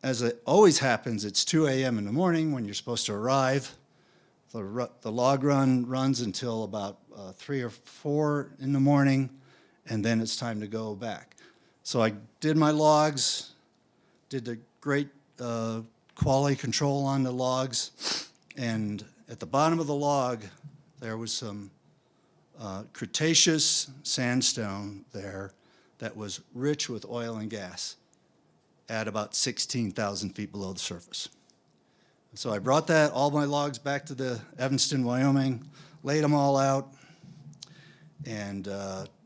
as it always happens, it's 2 a.m. in the morning when you're supposed to arrive. The log run runs until about 3 or 4 in the morning, and then it's time to go back. So I did my logs, did the great quality control on the logs, and at the bottom of the log, there was some Cretaceous sandstone there that was rich with oil and gas at about 16,000 feet below the surface. So I brought all my logs back to the Evanston, Wyoming, laid them all out, and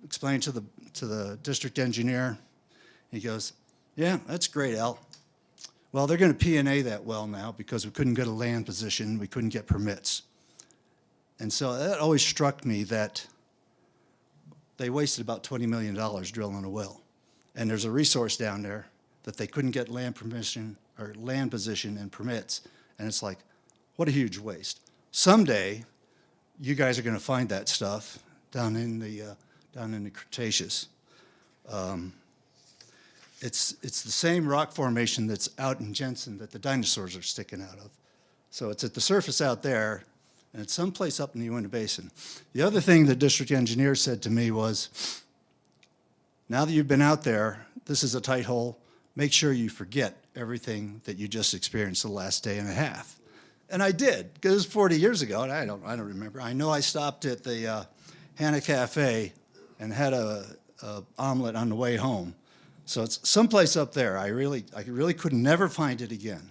explained to the district engineer. He goes, "Yeah, that's great, Al. Well, they're going to P&A that well now because we couldn't get a land position, we couldn't get permits." And so that always struck me that they wasted about $20 million drilling a well. And there's a resource down there that they couldn't get land permission or land position and permits. And it's like, what a huge waste. Someday, you guys are going to find that stuff down in the Cretaceous. It's the same rock formation that's out in Jensen that the dinosaurs are sticking out of. So it's at the surface out there, and it's someplace up in the Uinta Basin. The other thing the district engineer said to me was, now that you've been out there, this is a tight hole. Make sure you forget everything that you just experienced the last day and a half. And I did, because it was 40 years ago, and I don't remember. I know I stopped at the Hannah Cafe and had a omelet on the way home. So it's someplace up there. I really could never find it again,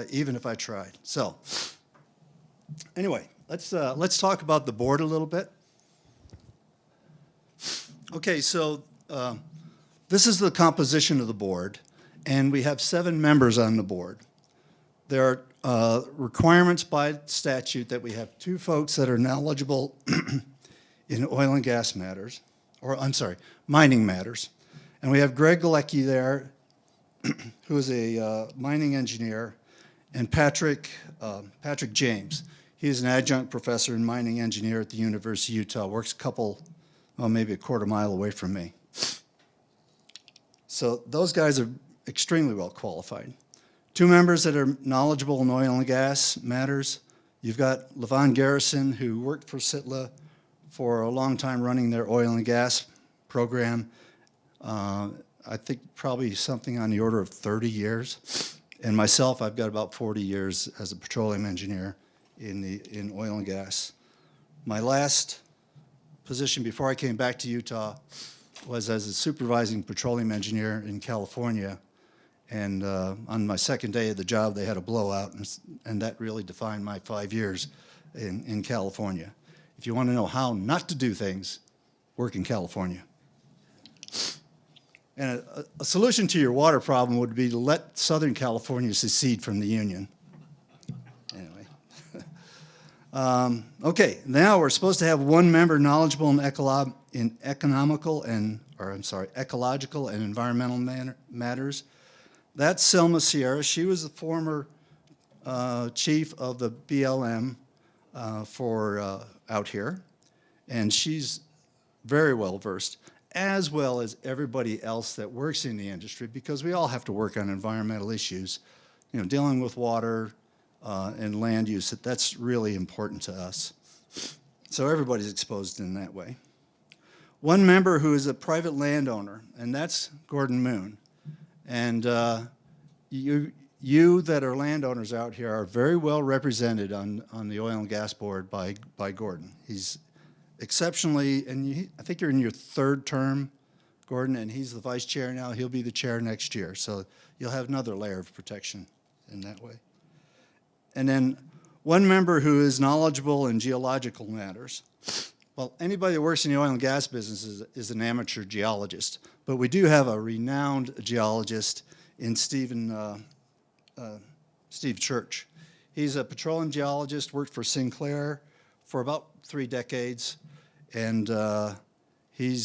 even if I tried. So anyway, let's talk about the board a little bit. Okay, so this is the composition of the board, and we have 7 members on the board. There are requirements by statute that we have 2 folks that are knowledgeable in oil and gas matters, or I'm sorry, mining matters. And we have Greg Galecki there, who is a mining engineer, and Patrick James. He is an adjunct professor and mining engineer at the University of Utah, works maybe a quarter mile away from me. So those guys are extremely well qualified. 2 members that are knowledgeable in oil and gas matters. You've got Levon Garrison, who worked for Sitla for a long time running their oil and gas program. I think probably something on the order of 30 years. And myself, I've got about 40 years as a petroleum engineer in oil and gas. My last position before I came back to Utah was as a supervising petroleum engineer in California. And on my second day of the job, they had a blowout, and that really defined my 5 years in California. If you want to know how not to do things, work in California. And a solution to your water problem would be to let Southern California secede from the Union. Anyway. Okay, now we're supposed to have 1 member knowledgeable in ecological and environmental matters. That's Selma Sierra. She was the former chief of the BLM out here, and she's very well versed, as well as everybody else that works in the industry, because we all have to work on environmental issues, dealing with water and land use. That's really important to us. So everybody's exposed in that way. 1 member who is a private landowner, and that's Gordon Moon. And you that are landowners out here are very well represented on the Oil and Gas Board by Gordon. He's exceptionally, and I think you're in your 3rd term, Gordon, and he's the vice chair now. He'll be the chair next year. So you'll have another layer of protection in that way. And then 1 member who is knowledgeable in geological matters. Well, anybody that works in the oil and gas business is an amateur geologist, but we do have a renowned geologist in Steve Church. He's a petroleum geologist, worked for Sinclair for about 3 decades, and he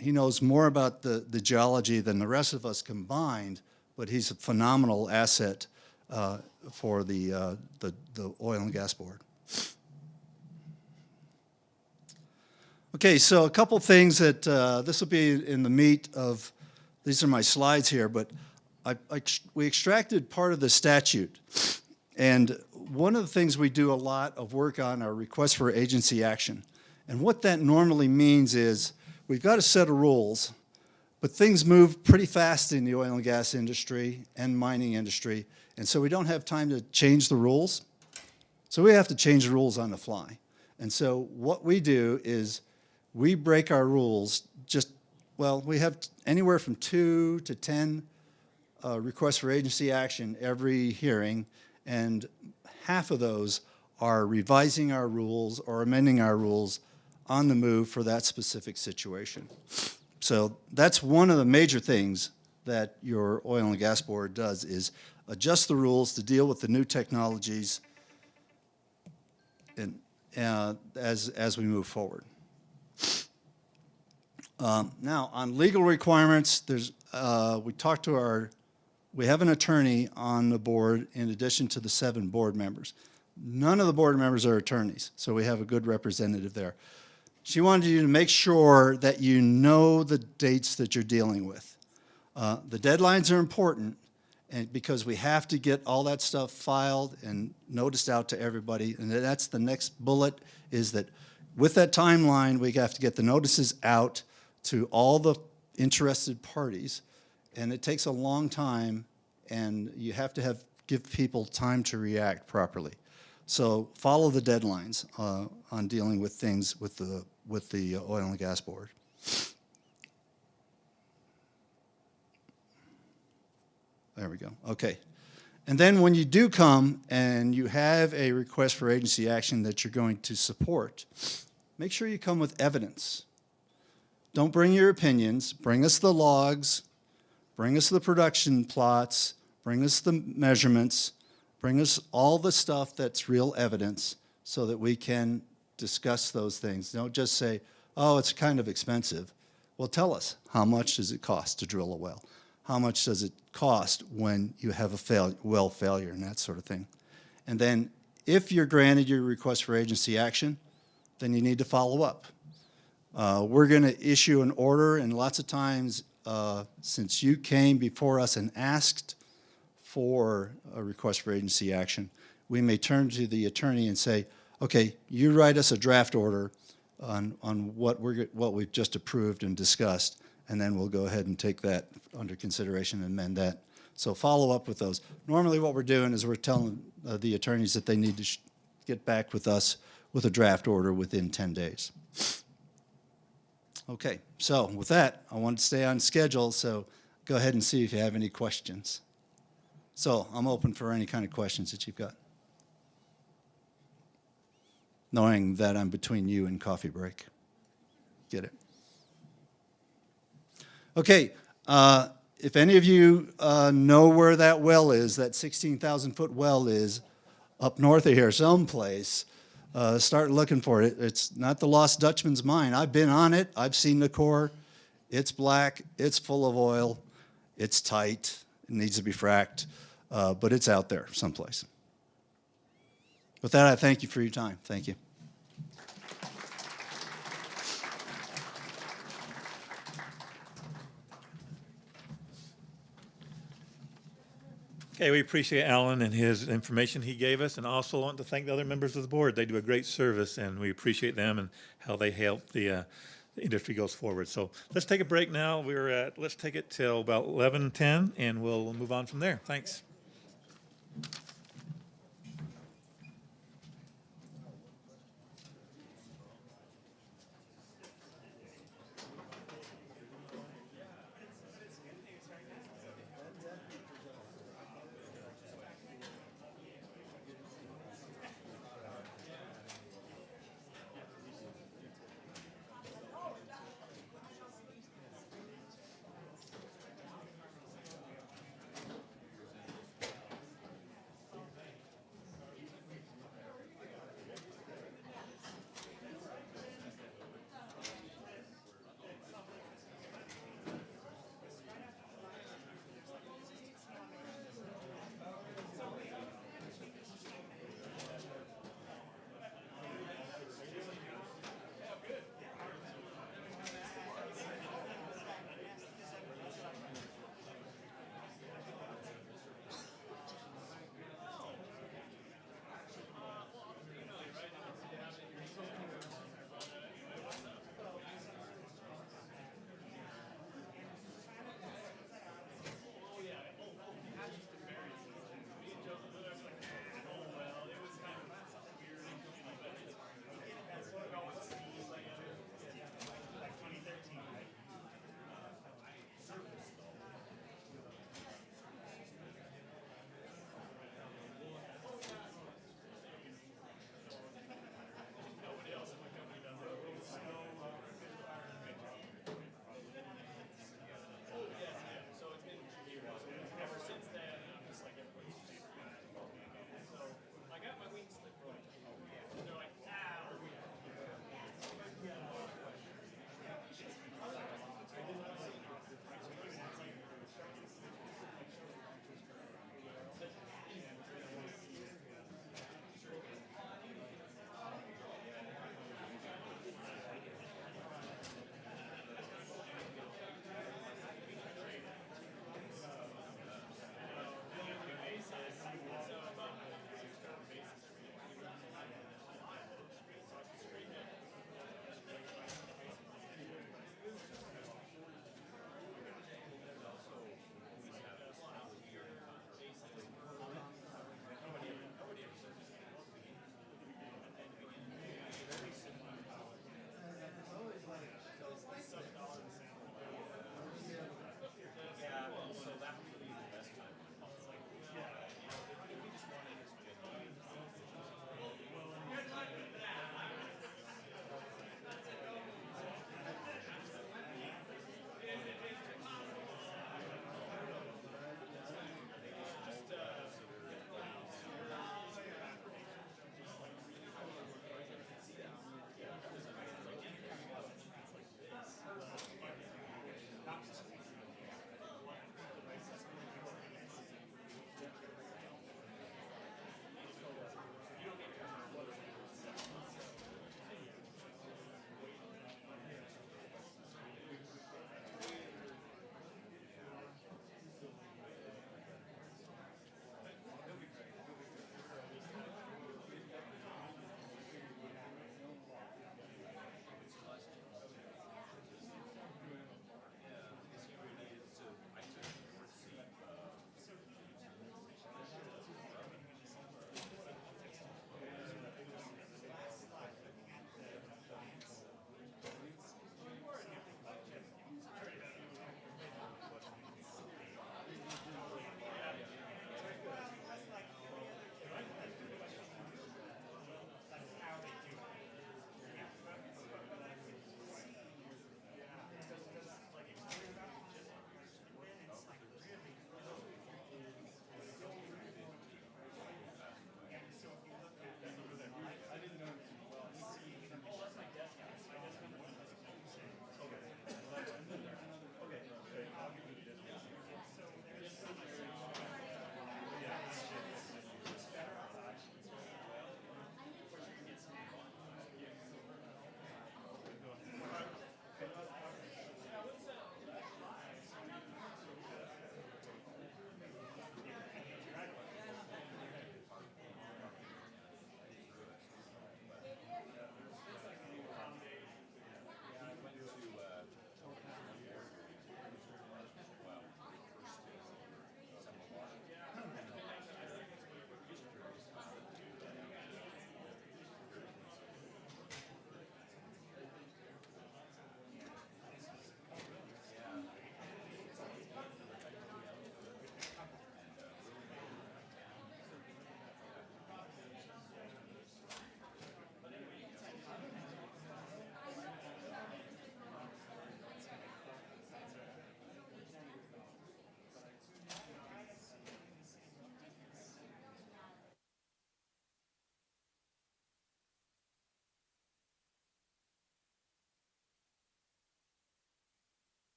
knows more about the geology than the rest of us combined, but he's a phenomenal asset for the Oil and Gas Board. Okay, so a couple things that this will be in the meat of, these are my slides here, but we extracted part of the statute. And one of the things we do a lot of work on are requests for agency action. And what that normally means is we've got a set of rules, but things move pretty fast in the oil and gas industry and mining industry, and so we don't have time to change the rules. So we have to change the rules on the fly. And so what we do is we break our rules we have anywhere from 2 to 10 requests for agency action every hearing, and half of those are revising our rules or amending our rules on the move for that specific situation. So that's one of the major things that your oil and gas board does, is adjust the rules to deal with the new technologies and as we move forward. Now, on legal requirements, we have an attorney on the board in addition to the 7 board members. None of the board members are attorneys, so we have a good representative there. She wanted you to make sure that you know the dates that you're dealing with. The deadlines are important, and because we have to get all that stuff filed and noticed out to everybody, and that's the next bullet, is that with that timeline, we have to get the notices out to all the interested parties, and it takes a long time, and you have to give people time to react properly. So follow the deadlines on dealing with things with the oil and gas board. There we go. Okay. And then when you do come and you have a request for agency action that you're going to support, make sure you come with evidence. Don't bring your opinions. Bring us the logs. Bring us the production plots. Bring us the measurements. Bring us all the stuff that's real evidence so that we can discuss those things. Don't just say, oh, it's kind of expensive. Well, tell us, how much does it cost to drill a well? How much does it cost when you have a well failure and that sort of thing? And then if you're granted your request for agency action, then you need to follow up. We're going to issue an order, and lots of times, since you came before us and asked for a request for agency action, we may turn to the attorney and say, okay, you write us a draft order on what we've just approved and discussed, and then we'll go ahead and take that under consideration and amend that. So follow up with those. Normally what we're doing is we're telling the attorneys that they need to get back with us with a draft order within 10 days. Okay, so with that, I want to stay on schedule, so go ahead and see if you have any questions. So I'm open for any kind of questions that you've got, knowing that I'm between you and coffee break. Get it? Okay, if any of you know where that well is, that 16,000-foot well is up north of here someplace, start looking for it. It's not the Lost Dutchman's mine. I've been on it. I've seen the core. It's black. It's full of oil. It's tight. It needs to be fracked, but it's out there someplace. With that, I thank you for your time. Thank you. Okay, we appreciate Alan and his information he gave us, and also want to thank the other members of the board. They do a great service, and we appreciate them and how they help the industry goes forward. So let's take a break now. Let's take it till about 11:10, and we'll move on from there. Thanks.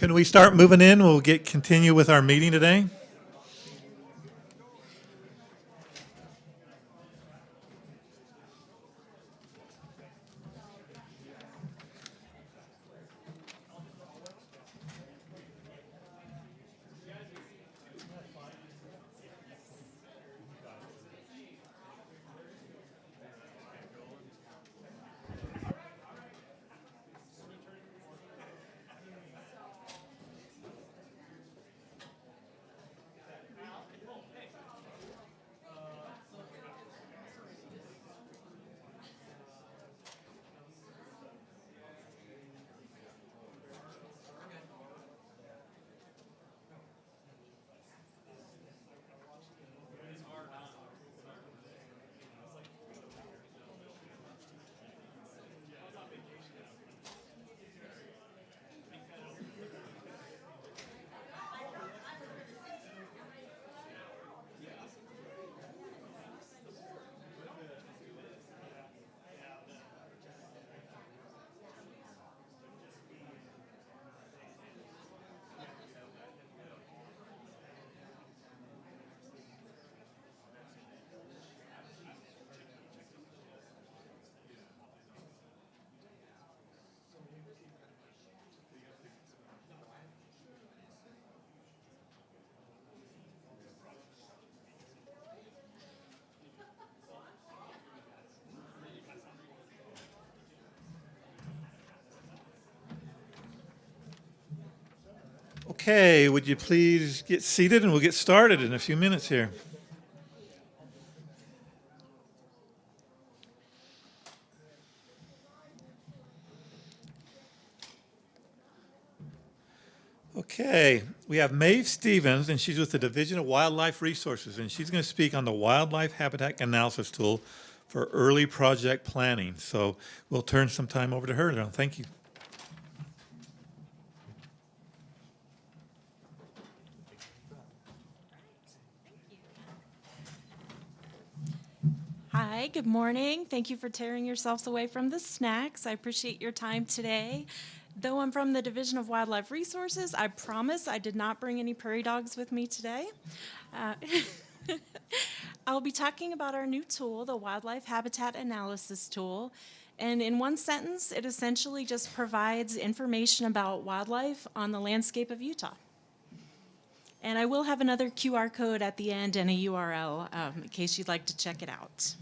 Can we start moving in? We'll continue with our meeting today. Okay, would you please get seated and we'll get started in a few minutes here. Okay, we have Maeve Stevens, and she's with the Division of Wildlife Resources, and she's going to speak on the Wildlife Habitat Analysis Tool for early project planning. So we'll turn some time over to her now. Thank you. Hi, good morning. Thank you for tearing yourselves away from the snacks. I appreciate your time today. Though I'm from the Division of Wildlife Resources, I promise I did not bring any prairie dogs with me today. I'll be talking about our new tool, the Wildlife Habitat Analysis Tool. And in one sentence, it essentially just provides information about wildlife on the landscape of Utah. And I will have another QR code at the end and a URL in case you'd like to check it out.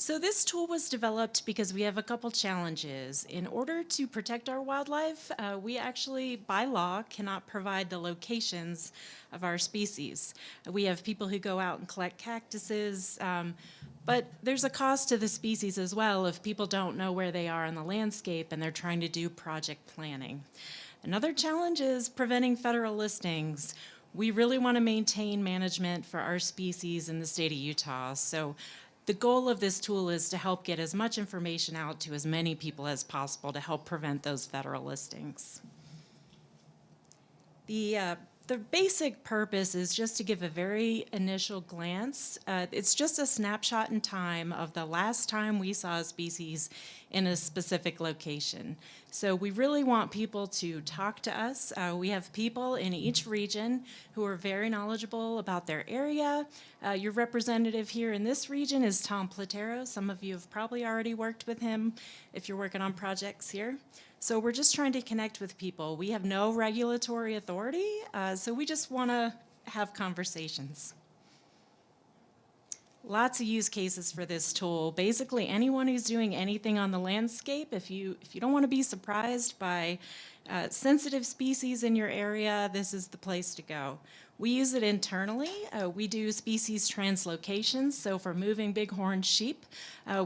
So this tool was developed because we have a couple challenges. In order to protect our wildlife, we actually, by law, cannot provide the locations of our species. We have people who go out and collect cactuses, but there's a cost to the species as well if people don't know where they are in the landscape and they're trying to do project planning. Another challenge is preventing federal listings. We really want to maintain management for our species in the state of Utah. So the goal of this tool is to help get as much information out to as many people as possible to help prevent those federal listings. The basic purpose is just to give a very initial glance. It's just a snapshot in time of the last time we saw a species in a specific location. So we really want people to talk to us. We have people in each region who are very knowledgeable about their area. Your representative here in this region is Tom Platero. Some of you have probably already worked with him if you're working on projects here. So we're just trying to connect with people. We have no regulatory authority, so we just want to have conversations. Lots of use cases for this tool. Basically, anyone who's doing anything on the landscape, if you don't want to be surprised by sensitive species in your area, this is the place to go. We use it internally. We do species translocations. So for moving bighorn sheep,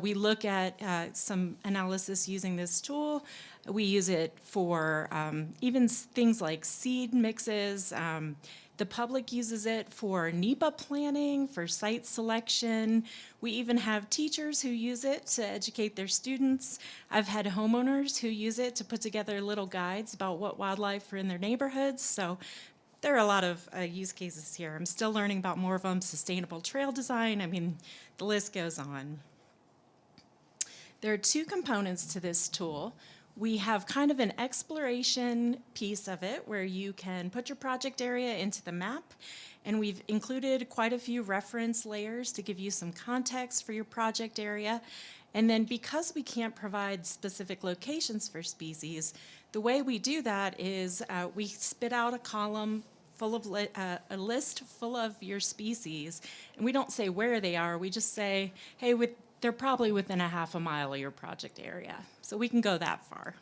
we look at some analysis using this tool. We use it for even things like seed mixes. The public uses it for NEPA planning, for site selection. We even have teachers who use it to educate their students. I've had homeowners who use it to put together little guides about what wildlife are in their neighborhoods. So there are a lot of use cases here. I'm still learning about more of them, sustainable trail design. I mean, the list goes on. There are two components to this tool. We have kind of an exploration piece of it where you can put your project area into the map, and we've included quite a few reference layers to give you some context for your project area. And then because we can't provide specific locations for species, the way we do that is we spit out a column full of a list full of your species, and we don't say where they are, we just say, hey, they're probably within a half a mile of your project area. So we can go that far.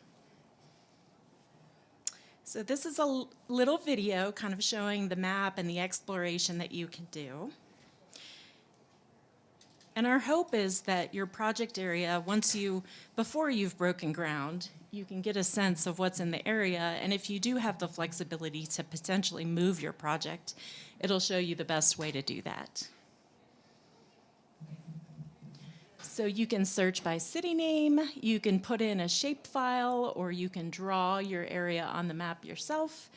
So this is a little video kind of showing the map and the exploration that you can do. And our hope is that your project area, before you've broken ground, you can get a sense of what's in the area. And if you do have the flexibility to potentially move your project, it'll show you the best way to do that. So you can search by city name, you can put in a shapefile, or you can draw your area on the map yourself.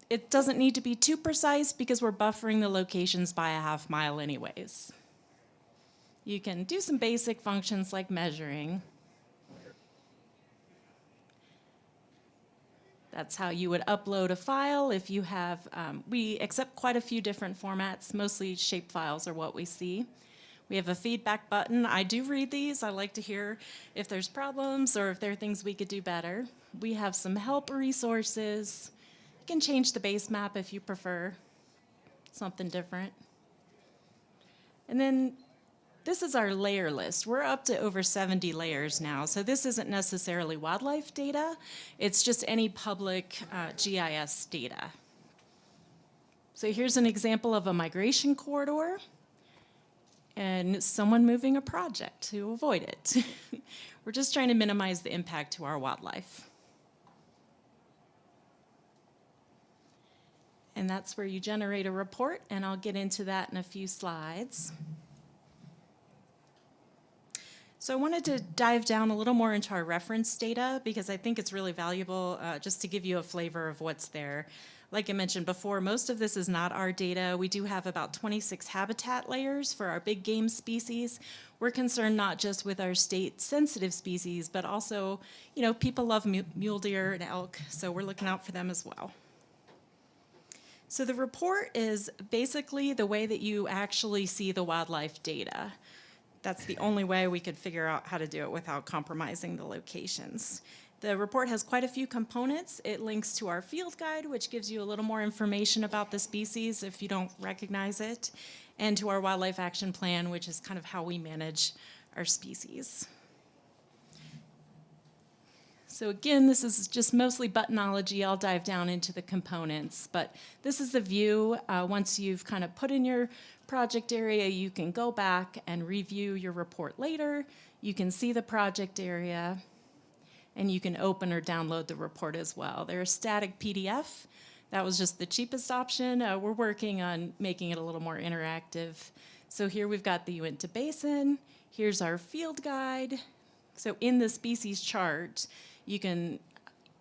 It doesn't need to be too precise because we're buffering the locations by a half mile anyways. You can do some basic functions like measuring. That's how you would upload a file if you have, we accept quite a few different formats, mostly shapefiles are what we see. We have a feedback button. I do read these. I like to hear if there's problems or if there are things we could do better. We have some help resources. You can change the base map if you prefer something different. And then this is our layer list. We're up to over 70 layers now, so this isn't necessarily wildlife data. It's just any public GIS data. So here's an example of a migration corridor and someone moving a project to avoid it. We're just trying to minimize the impact to our wildlife. And that's where you generate a report, and I'll get into that in a few slides. So I wanted to dive down a little more into our reference data because I think it's really valuable just to give you a flavor of what's there. Like I mentioned before, most of this is not our data. We do have about 26 habitat layers for our big game species. We're concerned not just with our state-sensitive species, but also, you know, people love mule deer and elk, so we're looking out for them as well. So the report is basically the way that you actually see the wildlife data. That's the only way we could figure out how to do it without compromising the locations. The report has quite a few components. It links to our field guide, which gives you a little more information about the species if you don't recognize it, and to our wildlife action plan, which is kind of how we manage our species. So again, this is just mostly buttonology. I'll dive down into the components, but this is the view. Once you've kind of put in your project area, you can go back and review your report later. You can see the project area, and you can open or download the report as well. They're a static PDF. That was just the cheapest option. We're working on making it a little more interactive. So here we've got the Uinta Basin. Here's our field guide. So in the species chart, you can,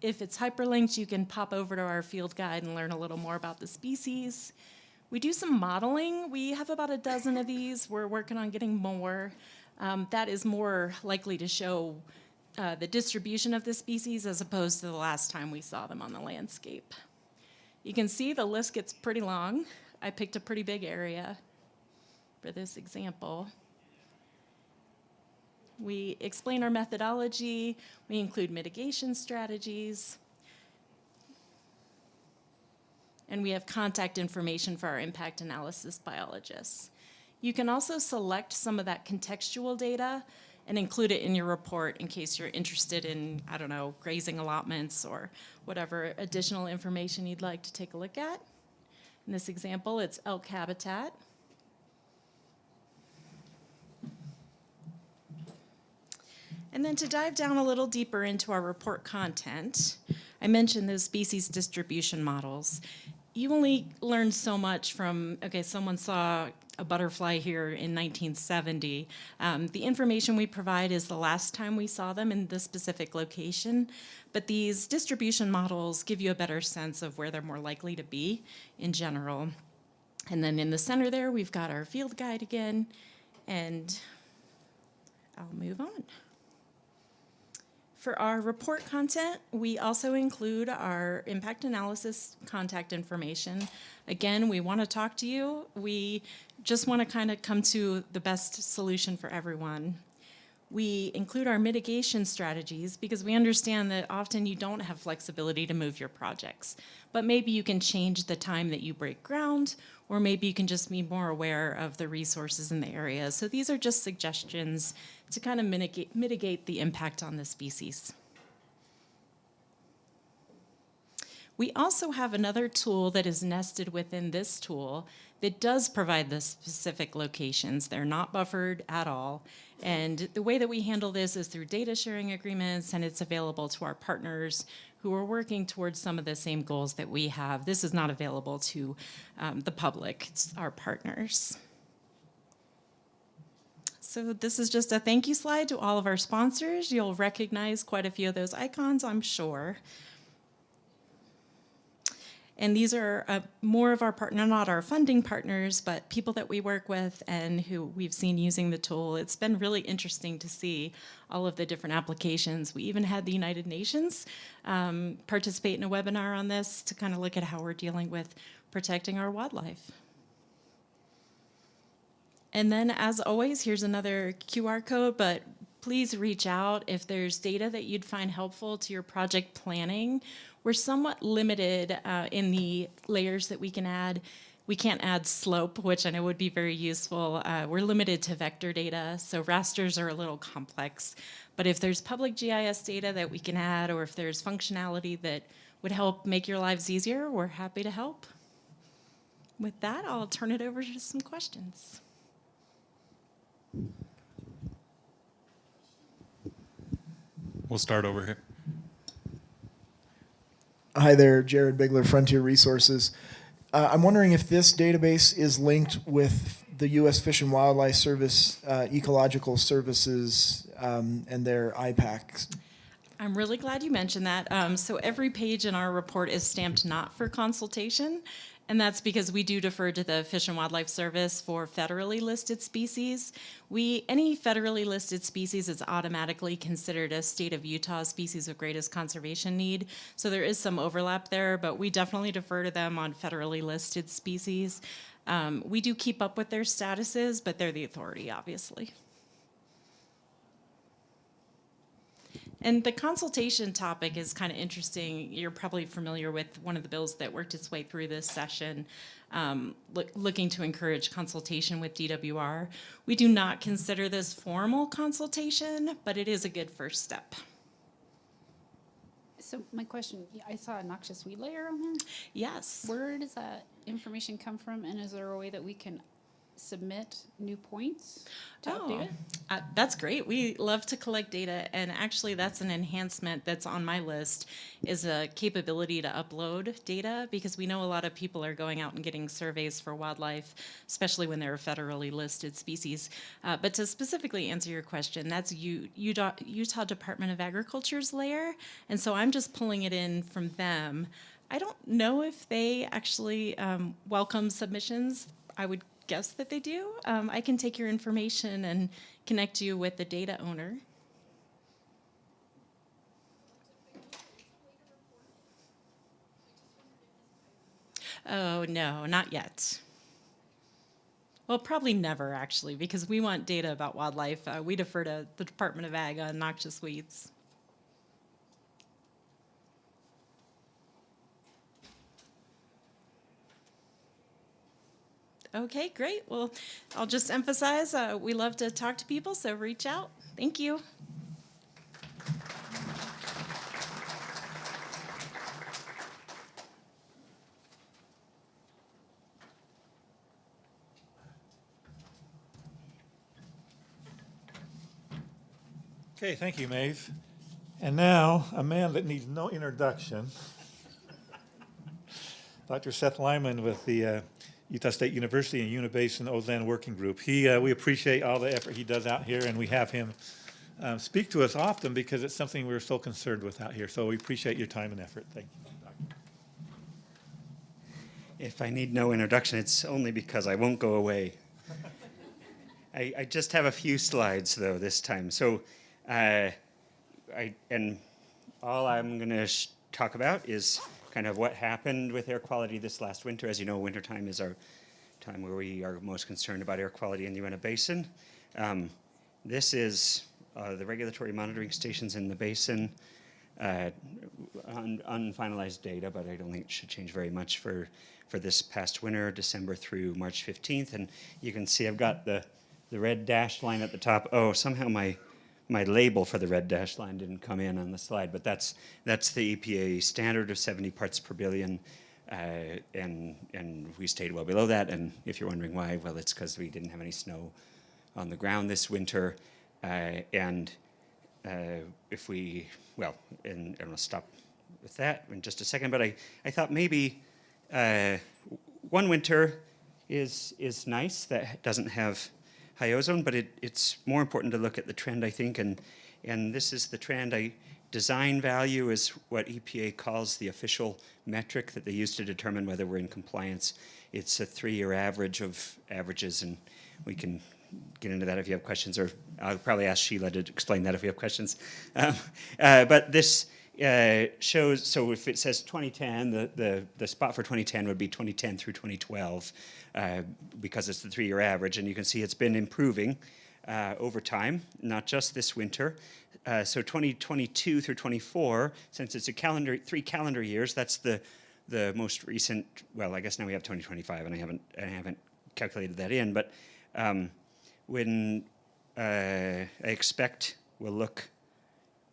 if it's hyperlinked, you can pop over to our field guide and learn a little more about the species. We do some modeling. We have about a dozen of these. We're working on getting more. That is more likely to show the distribution of the species as opposed to the last time we saw them on the landscape. You can see the list gets pretty long. I picked a pretty big area for this example. We explain our methodology. We include mitigation strategies. And we have contact information for our impact analysis biologists. You can also select some of that contextual data and include it in your report in case you're interested in, I don't know, grazing allotments or whatever additional information you'd like to take a look at. In this example, it's elk habitat. And then to dive down a little deeper into our report content, I mentioned those species distribution models. You only learn so much from, okay, someone saw a butterfly here in 1970. The information we provide is the last time we saw them in this specific location, but these distribution models give you a better sense of where they're more likely to be in general. And then in the center there, we've got our field guide again, and I'll move on. For our report content, we also include our impact analysis contact information. Again, we want to talk to you. We just want to kind of come to the best solution for everyone. We include our mitigation strategies because we understand that often you don't have flexibility to move your projects, but maybe you can change the time that you break ground, or maybe you can just be more aware of the resources in the area. So these are just suggestions to kind of mitigate the impact on the species. We also have another tool that is nested within this tool that does provide the specific locations. They're not buffered at all. And the way that we handle this is through data sharing agreements, and it's available to our partners who are working towards some of the same goals that we have. This is not available to the public, it's our partners. So this is just a thank you slide to all of our sponsors. You'll recognize quite a few of those icons, I'm sure. And these are more of our partner, not our funding partners, but people that we work with and who we've seen using the tool. It's been really interesting to see all of the different applications. We even had the United Nations participate in a webinar on this to kind of look at how we're dealing with protecting our wildlife. And then, as always, here's another QR code, but please reach out if there's data that you'd find helpful to your project planning. We're somewhat limited in the layers that we can add. We can't add slope, which I know would be very useful. We're limited to vector data, so rasters are a little complex. But if there's public GIS data that we can add, or if there's functionality that would help make your lives easier, we're happy to help. With that, I'll turn it over to some questions. We'll start over here. Hi there, Jared Bigler, Frontier Resources. I'm wondering if this database is linked with the U.S. Fish and Wildlife Service Ecological Services and their IPACs. I'm really glad you mentioned that. So every page in our report is stamped not for consultation, and that's because we do defer to the Fish and Wildlife Service for federally listed species. Any federally listed species is automatically considered a state of Utah species of greatest conservation need. So there is some overlap there, but we definitely defer to them on federally listed species. We do keep up with their statuses, but they're the authority, obviously. And the consultation topic is kind of interesting. You're probably familiar with one of the bills that worked its way through this session, looking to encourage consultation with DWR. We do not consider this formal consultation, but it is a good first step. So my question, I saw a noxious weed layer on there. Yes. Where does that information come from, and is there a way that we can submit new points to update it? That's great. We love to collect data, and actually that's an enhancement that's on my list, is a capability to upload data, because we know a lot of people are going out and getting surveys for wildlife, especially when they're a federally listed species. But to specifically answer your question, that's Utah Department of Agriculture's layer, and so I'm just pulling it in from them. I don't know if they actually welcome submissions. I would guess that they do. I can take your information and connect you with the data owner. Oh, no, not yet. Well, probably never, actually, because we want data about wildlife. We defer to the Department of Ag on noxious weeds. Okay, great. Well, I'll just emphasize, we love to talk to people, so reach out. Thank you. Okay, thank you, Maeve. And now, a man that needs no introduction, Dr. Seth Lyman with the Utah State University and Uinta Basin Ozan Working Group. We appreciate all the effort he does out here, and we have him speak to us often because it's something we're so concerned with out here. So we appreciate your time and effort. Thank you, Doctor. If I need no introduction, it's only because I won't go away. I just have a few slides, though, this time. So and all I'm going to talk about is kind of what happened with air quality this last winter. As you know, wintertime is our time where we are most concerned about air quality in the Uinta Basin. This is the regulatory monitoring stations in the basin. Unfinalized data, but I don't think it should change very much for this past winter, December through March 15th. And you can see I've got the red dashed line at the top. Oh, somehow my label for the red dashed line didn't come in on the slide, but that's the EPA standard of 70 parts per billion, and we stayed well below that. And if you're wondering why, well, it's because we didn't have any snow on the ground this winter, and I'll stop with that in just a second, but I thought maybe one winter is nice that doesn't have high ozone, but it's more important to look at the trend, I think, and this is the trend. Design value is what EPA calls the official metric that they use to determine whether we're in compliance. It's a 3-year average of averages, and we can get into that if you have questions, or I'll probably ask Sheila to explain that if you have questions. But this shows, so if it says 2010, the spot for 2010 would be 2010 through 2012, because it's the 3-year average, and you can see it's been improving over time, not just this winter. So 2022 through 24, since it's 3 calendar years, that's the most recent. Well, I guess now we have 2025, and I haven't calculated that in, but when I expect will look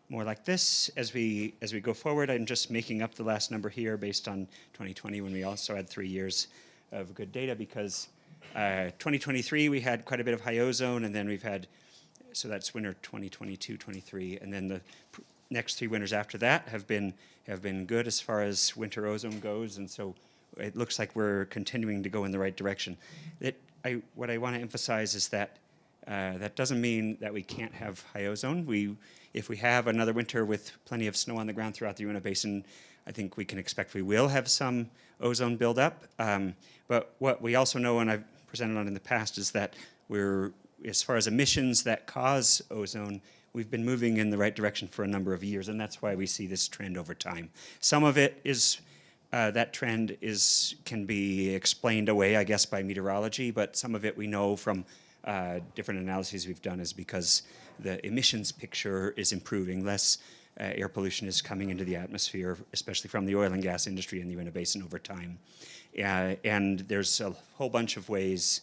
more like this as we go forward. I'm just making up the last number here based on 2020, when we also had 3 years of good data, because 2023 we had quite a bit of high ozone, and then we've had, so that's winter 2022, 23, and then the next 3 winters after that have been good as far as winter ozone goes, and so it looks like we're continuing to go in the right direction. What I want to emphasize is that that doesn't mean that we can't have high ozone. If we have another winter with plenty of snow on the ground throughout the Uinta Basin, I think we can expect we will have some ozone buildup. But what we also know, and I've presented on in the past, is that as far as emissions that cause ozone, we've been moving in the right direction for a number of years, and that's why we see this trend over time. Some of it is, that trend can be explained away, I guess, by meteorology, but some of it we know from different analyses we've done is because the emissions picture is improving. Less air pollution is coming into the atmosphere, especially from the oil and gas industry in the Uinta Basin over time. And there's a whole bunch of ways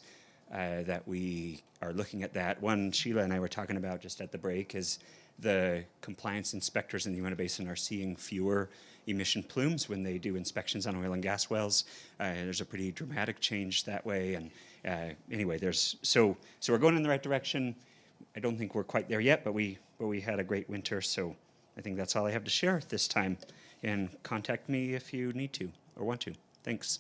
that we are looking at that. One Sheila and I were talking about just at the break is the compliance inspectors in the Uinta Basin are seeing fewer emission plumes when they do inspections on oil and gas wells. There's a pretty dramatic change that way. And anyway, so we're going in the right direction. I don't think we're quite there yet, but we had a great winter. So I think that's all I have to share at this time. And contact me if you need to or want to. Thanks.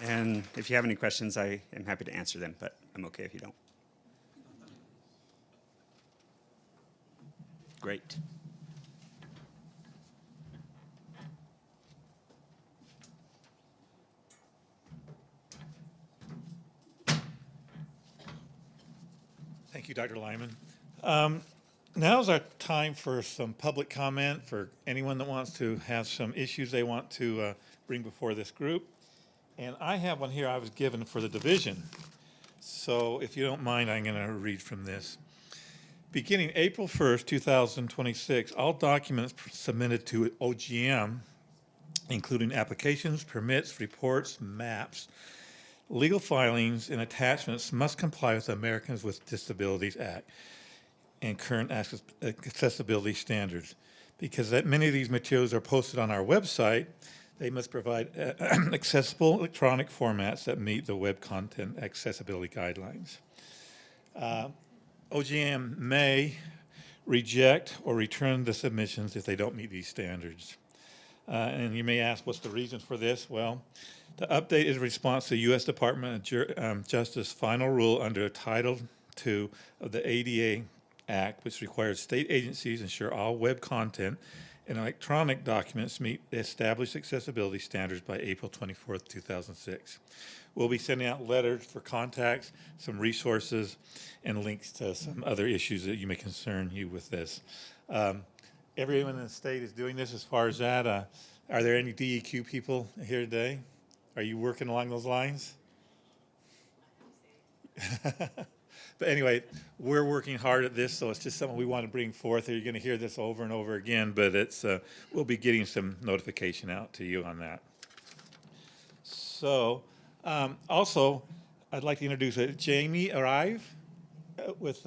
And if you have any questions, I am happy to answer them, but I'm okay if you don't. Great. Thank you, Dr. Lyman. Now's our time for some public comment for anyone that wants to have some issues they want to bring before this group. And I have one here I was given for the division. So if you don't mind, I'm going to read from this. Beginning April 1st, 2026, all documents submitted to OGM, including applications, permits, reports, maps, legal filings, and attachments, must comply with the Americans with Disabilities Act and current accessibility standards. Because many of these materials are posted on our website, they must provide accessible electronic formats that meet the web content accessibility guidelines. OGM may reject or return the submissions if they don't meet these standards. And you may ask, what's the reason for this? Well, the update is a response to U.S. Department of Justice final rule under Title II of the ADA Act, which requires state agencies ensure all web content and electronic documents meet established accessibility standards by April 24th, 2006. We'll be sending out letters for contacts, some resources, and links to some other issues that you may concern you with this. Everyone in the state is doing this as far as that. Are there any DEQ people here today? Are you working along those lines? But anyway, we're working hard at this, so it's just something we want to bring forth. You're going to hear this over and over again, but it's we'll be getting some notification out to you on that. So, I'd like to introduce Jamie Arrive with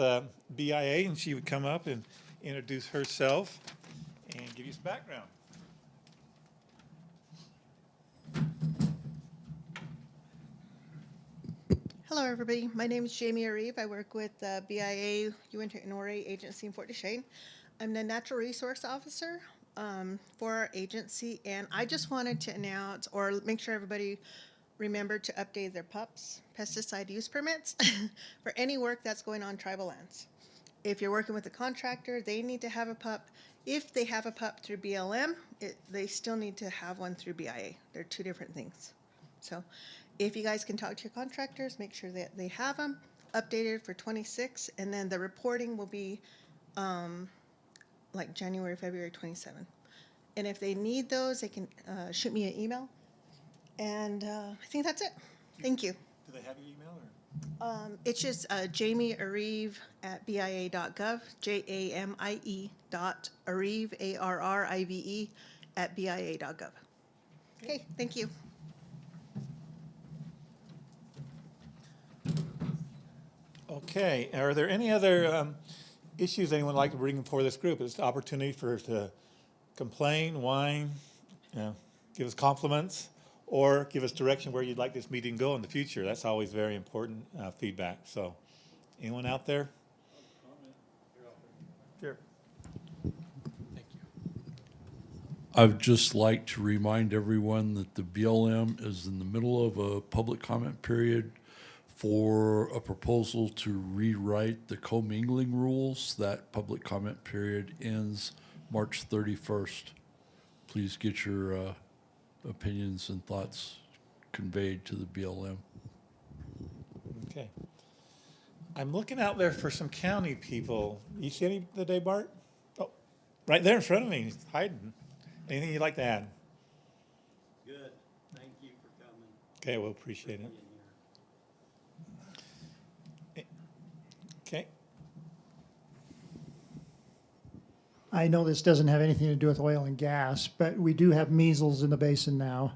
BIA, and she would come up and introduce herself and give you some background. Hello, everybody. My name is Jamie Arrive. I work with BIA Uinta Agency in Fort Duchesne. I'm the Natural Resource Officer for our agency, and I just wanted to announce or make sure everybody remembered to update their PUPs, pesticide use permits, for any work that's going on tribal lands. If you're working with a contractor, they need to have a PUP. If they have a PUP through BLM, they still need to have one through BIA. They're two different things. So if you guys can talk to your contractors, make sure that they have them updated for 26, and then the reporting will be like January, February 27. And if they need those, they can shoot me an email. And I think that's it. Thank you. Do they have your email? Or? It's just jamiearrive@bia.gov, JAMIE.arrive, ARRIVE, @bia.gov. Okay, thank you. Okay, are there any other issues anyone would like to bring before this group? It's an opportunity for us to complain, whine, give us compliments, or give us direction where you'd like this meeting to go in the future. That's always very important feedback. So, anyone out there? Sure. Thank you. I'd just like to remind everyone that the BLM is in the middle of a public comment period for a proposal to rewrite the commingling rules. That public comment period ends March 31st. Please get your opinions and thoughts conveyed to the BLM. Okay. I'm looking out there for some county people. You see any today, Bart? Oh, right there in front of me, he's hiding. Anything you'd like to add? Good. Thank you for coming. Okay, we'll appreciate it. Okay. I know this doesn't have anything to do with oil and gas, but we do have measles in the basin now.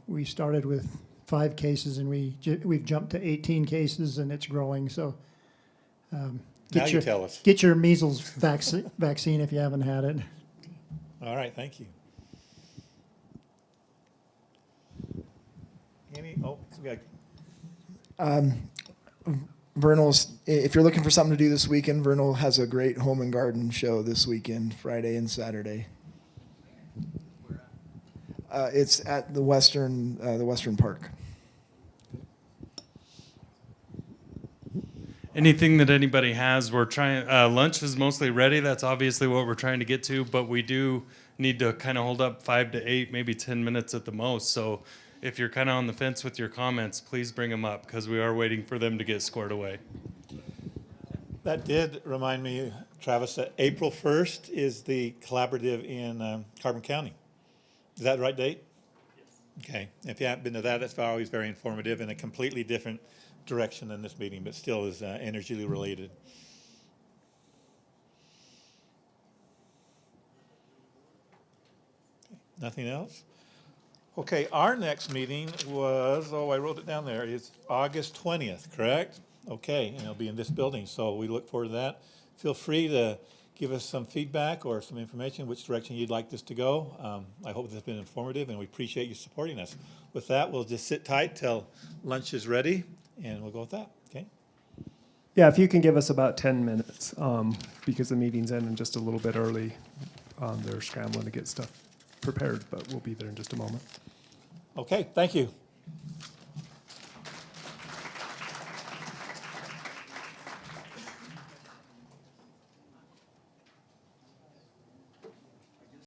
We started with 5 cases, and we've jumped to 18 cases, and it's growing. So tell us. Get your measles vaccine if you haven't had it. All right, thank you. Vernal's, if you're looking for something to do this weekend, Vernal has a great home and garden show this weekend, Friday and Saturday. It's at the Western Park. Anything that anybody has, we're trying, lunch is mostly ready. That's obviously what we're trying to get to, but we do need to kind of hold up 5 to 8, maybe 10 minutes at the most. So if you're kind of on the fence with your comments, please bring them up because we are waiting for them to get squared away. That did remind me, Travis, that April 1st is the collaborative in Carbon County. Is that the right date? Yes. Okay. If you haven't been to that, it's always very informative in a completely different direction than this meeting, but still is energy related. Nothing else? Okay, our next meeting was, I wrote it down there, it's August 20th, correct? Okay, and it'll be in this building, so we look forward to that. Feel free to give us some feedback or some information, which direction you'd like this to go. I hope this has been informative, and we appreciate you supporting us. With that, we'll just sit tight till lunch is ready, and we'll go with that, okay? Yeah, if you can give us about 10 minutes, because the meeting's ending just a little bit early. They're scrambling to get stuff prepared, but we'll be there in just a moment. Okay, thank you.